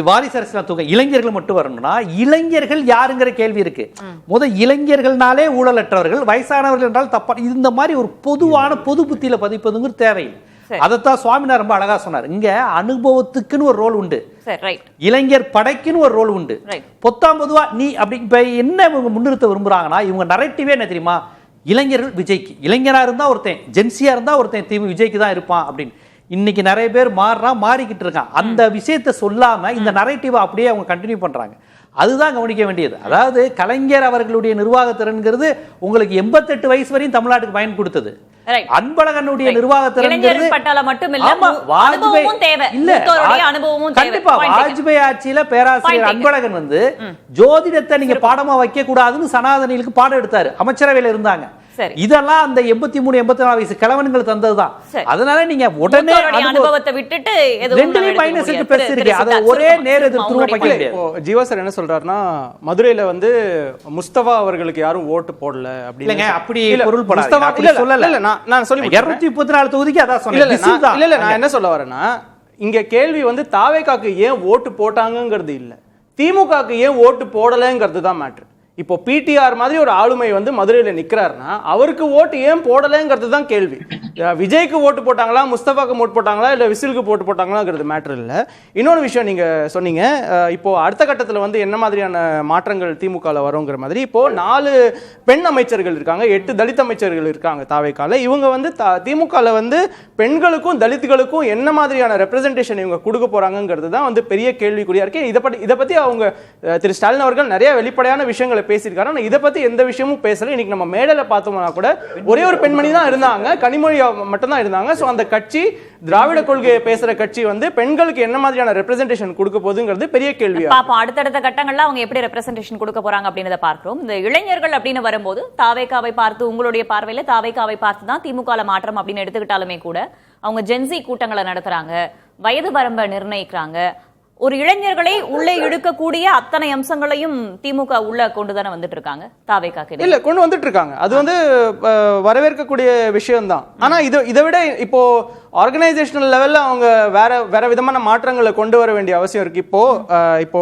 வாரிசு அரசியல் தூக்க, இளைஞர்கள் மட்டும் வரணும்னா இளைஞர்கள் யாருங்கிற கேள்வி இருக்கு. இளைஞர்கள்னாலே ஊழலற்றவர்கள், வயசானவர்கள் என்றால் தப்பா, இந்த மாதிரி ஒரு பொதுவான பொது புத்தியில பதிப்பதுங்கிற தேவையில்லை. அதைத்தான் சுவாமிநாதன் ரொம்ப அழகா சொன்னார். இங்க அனுபவத்துக்குன்னு ஒரு ரோல் உண்டு, இளைஞர் படைக்குன்னு ஒரு ரோல் உண்டு. பொதுவா நீ அப்படி இப்ப என்ன முன்னிறுத்த விரும்புறாங்கன்னா, இவங்க நரேட்டிவே என்ன தெரியுமா, இளைஞர்கள் விஜய்க்கு, இளைஞரா இருந்தா ஒருத்தன், ஜென்சியா இருந்தா ஒருத்தன் விஜய்க்கு தான் இருப்பான் அப்படின்னு. இன்னைக்கு நிறைய பேர் மாறிக்கிட்டு இருக்கான். அந்த விஷயத்தை சொல்லாம இந்த நரேட்டிவ் அப்படியே அவங்க கண்டினியூ பண்றாங்க. அதுதான் கவனிக்க வேண்டியது. அதாவது கலைஞர் அவர்களுடைய நிர்வாகத்திறன்கிறது உங்களுக்கு 88 வயசு வரையும் தமிழ்நாட்டுக்கு பயன் கொடுத்தது. அன்பழகனுடைய நிர்வாகத்திறன் கண்டிப்பா வாஜ்பாய் ஆட்சியில பேராசிரியர் அன்பழகன் ஜோதிடத்தை நீங்க பாடமா வைக்க கூடாதுன்னு சனாதனிகளுக்கு பாடம் எடுத்தாரு, அமைச்சரவையில இருந்தாங்க. இதெல்லாம் அந்த 83 84 வயசு கிழவன்கள் தந்ததுதான். அதனால நீங்க உடனே அனுபவத்தை விட்டுட்டு ஒரே நேர எதிர்ப்பு. ஜீவா சார் என்ன சொல்றாருன்னா, மதுரையில முஸ்தபா அவர்களுக்கு யாரும் ஓட்டு போடல அப்படின்னு. அப்படி பொருள் சொல்லல. நான் சொல்லி 234 தொகுதிக்கு அதான் சொன்னேன். இல்ல நான் என்ன சொல்ல வரேன்னா, இங்க கேள்வி தாவேக்காக்கு ஏன் ஓட்டு போட்டாங்கிறது இல்ல, திமுகக்கு ஏன் ஓட்டு போடலங்கிறது தான் மேட்ரு. இப்போ பிடிஆர் மாதிரி ஒரு ஆளுமை மதுரையில நிக்கிறாருன்னா அவருக்கு ஓட்டு ஏன் போடலைங்கிறது தான் கேள்வி. விஜய்க்கு ஓட்டு போட்டாங்களா, முஸ்தபாக்கு ஓட்டு போட்டாங்களா, இல்ல விசிலுக்கு போட்டு போட்டாங்களாங்கிறது மேட்டர் இல்ல. இன்னொரு விஷயம் நீங்க சொன்னீங்க, இப்போ அடுத்த கட்டத்துல என்ன மாதிரியான மாற்றங்கள் திமுகல வருங்கிற மாதிரி. இப்போ 4 பெண் அமைச்சர்கள் இருக்காங்க, 8 தலித் அமைச்சர்கள் இருக்காங்க தாவேக்கால. இவங்க திமுகல பெண்களுக்கும் தலித்துகளுக்கும் என்ன மாதிரியான ரெப்ரசன்டேஷன் இவங்க கொடுக்க போறாங்கிறது தான் பெரிய கேள்விக்குறியா இருக்கு. இதை பத்தி அவங்க திரு ஸ்டாலின் அவர்கள் நிறைய வெளிப்படையான விஷயங்களை பேசியிருக்காரு. ஆனா இதை பத்தி எந்த விஷயமும் பேசல. இன்னைக்கு நம்ம மேடையில பார்த்தோம்னா கூட ஒரே ஒரு பெண்மணி தான் இருந்தாங்க, கனிமொழி மட்டும் தான் இருந்தாங்க. சோ அந்த கட்சி திராவிட கொள்கையை பேசுற கட்சி பெண்களுக்கு என்ன மாதிரியான ரெப்ரசன்டேஷன் கொடுக்க போகுதுங்கிறது பெரிய கேள்வி. பாப்போம் அடுத்தடுத்த கட்டங்கள்ல அவங்க எப்படி ரெப்ரசன்டேஷன் கொடுக்க போறாங்க அப்படின்றத பார்க்கிறோம். இந்த இளைஞர்கள் அப்படின்னு வரும்போது தாவேக்காவை பார்த்து, உங்களுடைய பார்வையில தாவேக்காவை பார்த்து தான் திமுக மாற்றம் அப்படின்னு எடுத்துக்கிட்டாலுமே கூட அவங்க ஜென்சி கூட்டங்களை நடத்துறாங்க, வயது வரம்பை நிர்ணயிக்கிறாங்க. ஒரு இளைஞர்களை உள்ளே இழுக்கக்கூடிய அத்தனை அம்சங்களையும் திமுக உள்ள கொண்டுதானே வந்துட்டு இருக்காங்க. தாவேக்காக்கு இல்ல கொண்டு வந்துட்டு இருக்காங்க, அது வரவேற்கக்கூடிய விஷயம் தான். ஆனா இதை விட இப்போ ஆர்கனைசேஷனல் லெவல்ல அவங்க வேற விதமான மாற்றங்களை கொண்டு வர வேண்டிய அவசியம் இருக்கு. இப்போ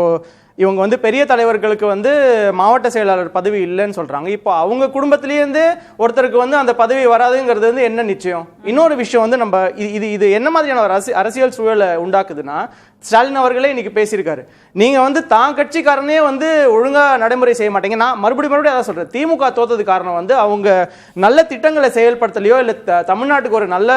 இவங்க பெரிய தலைவர்களுக்கு மாவட்ட செயலாளர் பதவி இல்லைன்னு சொல்றாங்க. இப்போ அவங்க குடும்பத்திலேருந்து ஒருத்தருக்கு அந்த பதவி வராதுங்கிறது என்ன நிச்சயம்? இன்னொரு விஷயம் நம்ம இது என்ன மாதிரியான ஒரு அரசியல் சூழலை உண்டாக்குதுன்னா, ஸ்டாலின் அவர்களே இன்னைக்கு பேசியிருக்காரு, நீங்க தான் கட்சிக்காரனே ஒழுங்கா நடைமுறை செய்ய மாட்டீங்க. நான் மறுபடியும் அதான் சொல்றேன், திமுக தோத்தது காரணம் அவங்க நல்ல திட்டங்களை செயல்படுத்தலையோ இல்ல தமிழ்நாட்டுக்கு ஒரு நல்ல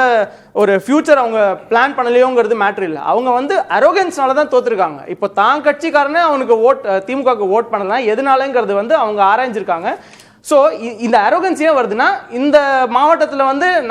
ஒரு ஃபியூச்சர் அவங்க பிளான் பண்ணலையோங்கிறது மேட்டர் இல்லை. அவங்க அரோகன்ஸ்னால தான் தோத்துருக்காங்க. இப்போ தான் கட்சிக்காரனே அவனுக்கு திமுகவுக்கு ஓட் பண்ணலாம் எதனாலங்கிறது அவங்க ஆராய்ஞ்சிருக்காங்க. ஸோ இந்த அரரோகன்ஸ் ஏன் வருதுன்னா, இந்த மாவட்டத்தில்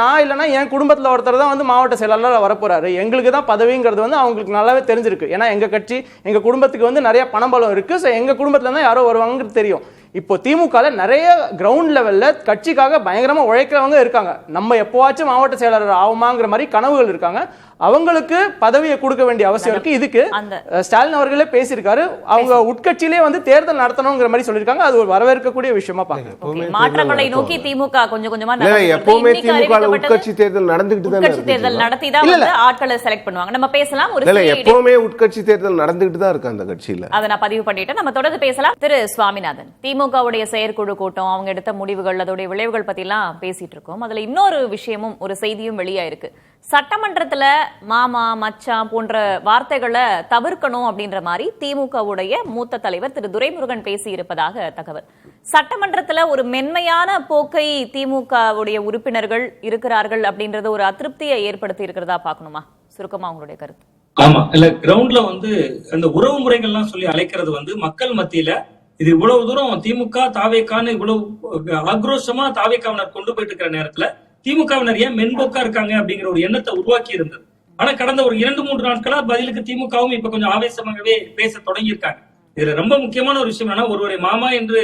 நான் இல்லைன்னா என் குடும்பத்தில் ஒருத்தர் தான் மாவட்ட செயலாளர் வரப்போறாரு, எங்களுக்கு தான் பதவிங்கிறது அவங்களுக்கு நல்லாவே தெரிஞ்சிருக்கு. ஏன்னா எங்கள் கட்சி எங்கள் குடும்பத்துக்கு நிறைய பணபலம் இருக்கு, ஸோ எங்கள் குடும்பத்தில் தான் யாரோ வருவாங்கிறது தெரியும். இப்போ திமுக நிறைய கிரவுண்ட் லெவல்ல கட்சிக்காக பயங்கரமா உழைக்கிறவங்க இருக்காங்க. நம்ம எப்பவாச்சும் மாவட்ட செயலாளர் ஆகுமாங்கிற மாதிரி கனவுகள் இருக்காங்க. அவங்களுக்கு பதவியை கொடுக்க வேண்டிய அவசியம் இருக்கு. இதுக்கு ஸ்டாலின் அவர்களே பேசியிருக்காரு. அவங்க உட்கட்சியிலே வந்து தேர்தல் நடத்தணுங்கிற மாதிரி சொல்லியிருக்காங்க. அது ஒரு வரவேற்கக்கூடிய விஷயமா பாக்குறேன். மாற்றங்களை நோக்கி திமுக கொஞ்சம் கொஞ்சமா எப்பவுமே திமுக உட்கட்சி தேர்தல் நடந்துகிட்டு தான் இருக்கு. தேர்தல் நடத்தி தான் வந்து ஆட்களை செலக்ட் பண்ணுவாங்க. நம்ம பேசலாம். ஒரு எப்பவுமே உட்கட்சி தேர்தல் நடந்துகிட்டு தான் இருக்கு அந்த கட்சியில. அதை நான் பதிவு பண்ணிட்டேன். நம்ம தொடர்ந்து பேசலாம். திரு சுவாமிநாதன், திமுகவுடைய செயற்குழு கூட்டம், அவங்க எடுத்த முடிவுகள், அதோடைய விளைவுகள் பத்தி எல்லாம் பேசிட்டு இருக்கோம். அதுல இன்னொரு விஷயமும் ஒரு செய்தியும் வெளியாயிருக்கு. சட்டமன்றத்துல மாமா மச்சான் போன்ற வார்த்தைகளை தவிர்க்கணும் அப்படின்ற மாதிரி திமுகவுடைய மூத்த தலைவர் திரு துரைமுருகன் பேசி இருப்பதாக தகவல். சட்டமன்றத்துல ஒரு மென்மையான போக்கை திமுகவுடைய உறுப்பினர்கள் இருக்கிறார்கள் அப்படின்றது ஒரு அதிருப்தியை ஏற்படுத்தி இருக்கிறதா பாக்கணுமா? சுருக்கமா உங்களுடைய கருத்து. ஆமா, இல்ல கிரவுண்ட்ல வந்து அந்த உறவு முறைகள்லாம் சொல்லி அழைக்கிறது வந்து மக்கள் மத்தியில இது இவ்வளவு தூரம் திமுக தாவேக்கான்னு இவ்வளவு ஆக்ரோஷமா தாவேக்காவினர் கொண்டு போயிட்டு இருக்கிற நேரத்துல திமுகவினர் ஏன் மென்போக்கா இருக்காங்க அப்படிங்கிற ஒரு எண்ணத்தை உருவாக்கி இருந்தது. ஆனா கடந்த ஒரு 2-3 நாட்களா பதிலுக்கு திமுகவும் இப்ப கொஞ்சம் ஆவேசமாகவே பேச தொடங்கியிருக்காங்க. இதுல ரொம்ப முக்கியமான ஒரு விஷயம் என்னன்னா, ஒருவரை மாமா என்று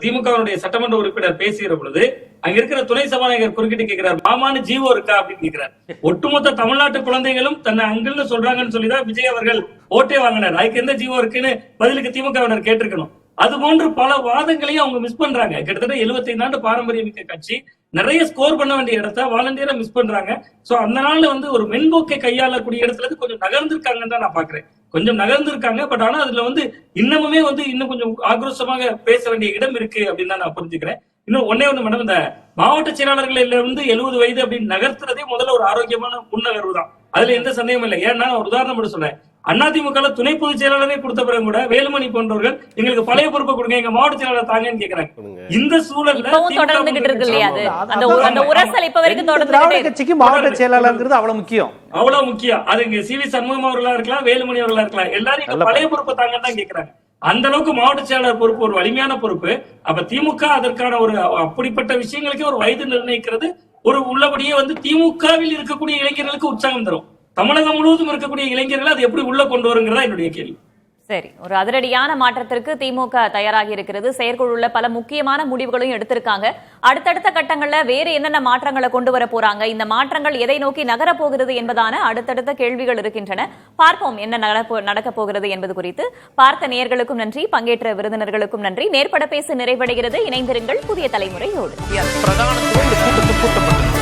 திமுகவுடைய சட்டமன்ற உறுப்பினர் பேசுகிற பொழுது அங்க இருக்கிற துணை சபாநாயகர் குறுக்கிட்டு கேட்கிறார், மாமான்னு ஜீவோ இருக்கா அப்படின்னு கேட்கிறார். ஒட்டுமொத்த தமிழ்நாட்டு குழந்தைகளும் தன்னை அங்கிள்னு சொல்றாங்கன்னு சொல்லிதான் விஜய் அவர்கள் ஓட்டே வாங்கினார். அதுக்கு எந்த ஜீவோ இருக்குன்னு பதிலுக்கு திமுகவினர் கேட்டிருக்கணும். அது போன்று பல வாதங்களையும் அவங்க மிஸ் பண்றாங்க. கிட்டத்தட்ட 75 ஆண்டு பாரம்பரியம் மிக்க கட்சி நிறைய ஸ்கோர் பண்ண வேண்டிய இடத்த வாலண்டியரா மிஸ் பண்றாங்க. சோ அந்த நாள்ல வந்து ஒரு மென்போக்கை கையாளக்கூடிய இடத்துல இருந்து கொஞ்சம் நகர்ந்திருக்காங்கன்னு தான் நான் பாக்குறேன். கொஞ்சம் நகர்ந்திருக்காங்க. பட் ஆனா அதுல வந்து இன்னமுமே வந்து இன்னும் கொஞ்சம் ஆக்ரோஷமாக பேச வேண்டிய இடம் இருக்கு அப்படின்னு தான் நான் புரிஞ்சுக்கிறேன். இன்னும் ஒன்னே ஒண்ணு மேடம், இந்த மாவட்ட செயலாளர்கள் வந்து 70 வயது அப்படின்னு நகர்த்துறதே முதல்ல ஒரு ஆரோக்கியமான முன்னகர்வு தான். அதுல எந்த சந்தேகமும் இல்லை. ஏன்னா ஒரு உதாரணம் மட்டும் சொல்றேன். அதிமுக துணை பொதுச் செயலாளரே கொடுத்த பிறகு கூட வேலுமணி போன்றவர்கள் எங்களுக்கு பழைய பொறுப்பை கொடுங்க, எங்க மாவட்ட செயலாளர் தாங்கன்னு கேக்குறாங்க. இந்த சூழல்ல தொடர்ந்துகிட்டு இருக்கு இல்லையா? அந்த உரசல் இப்ப வரைக்கும் தொடர்ந்து கட்சிக்கு மாவட்ட செயலாளர்ங்கிறது அவ்வளவு முக்கியம். அவ்வளவு முக்கியம். அது இங்க சி.வி. சண்முகம் அவர்களா இருக்கலாம், வேலுமணி அவர்களா இருக்கலாம், எல்லாரும் எங்க பழைய பொறுப்பை தாங்கன்னு தான் கேக்குறாங்க. அந்த அளவுக்கு மாவட்ட செயலாளர் பொறுப்பு ஒரு வலிமையான பொறுப்பு. அப்ப திமுக அதற்கான ஒரு அப்படிப்பட்ட விஷயங்களுக்கே ஒரு வயது நிர்ணயிக்கிறது ஒரு உள்ளபடியே வந்து திமுகவில் இருக்கக்கூடிய இளைஞர்களுக்கு உற்சாகம் தரும். தமிழகம் முழுவதும் இருக்கக்கூடிய இளைஞர்கள் அது எப்படி உள்ள கொண்டு வருங்கிறதா என்னுடைய கேள்வி. சரி, ஒரு அதிரடியான மாற்றத்திற்கு திமுக தயாராகி இருக்கிறது. செயற்குழுல பல முக்கியமான முடிவுகளையும் எடுத்திருக்காங்க. அடுத்தடுத்த கட்டங்கள்ல வேறு என்னென்ன மாற்றங்களை கொண்டு வர போறாங்க, இந்த மாற்றங்கள் எதை நோக்கி நகரப் போகிறது என்பதான அடுத்தடுத்த கேள்விகள் இருக்கின்றன. பார்ப்போம் என்ன நடக்க போகிறது என்பது குறித்து. பார்த்த நேயர்களுக்கும் நன்றி, பங்கேற்ற விருந்தினர்களுக்கும் நன்றி. நேர்பட பேச நிறைவடைகிறது. இணைந்திருங்கள் புதிய தலைமுறையோடு. பிரதான கூட்டப்பட்டது.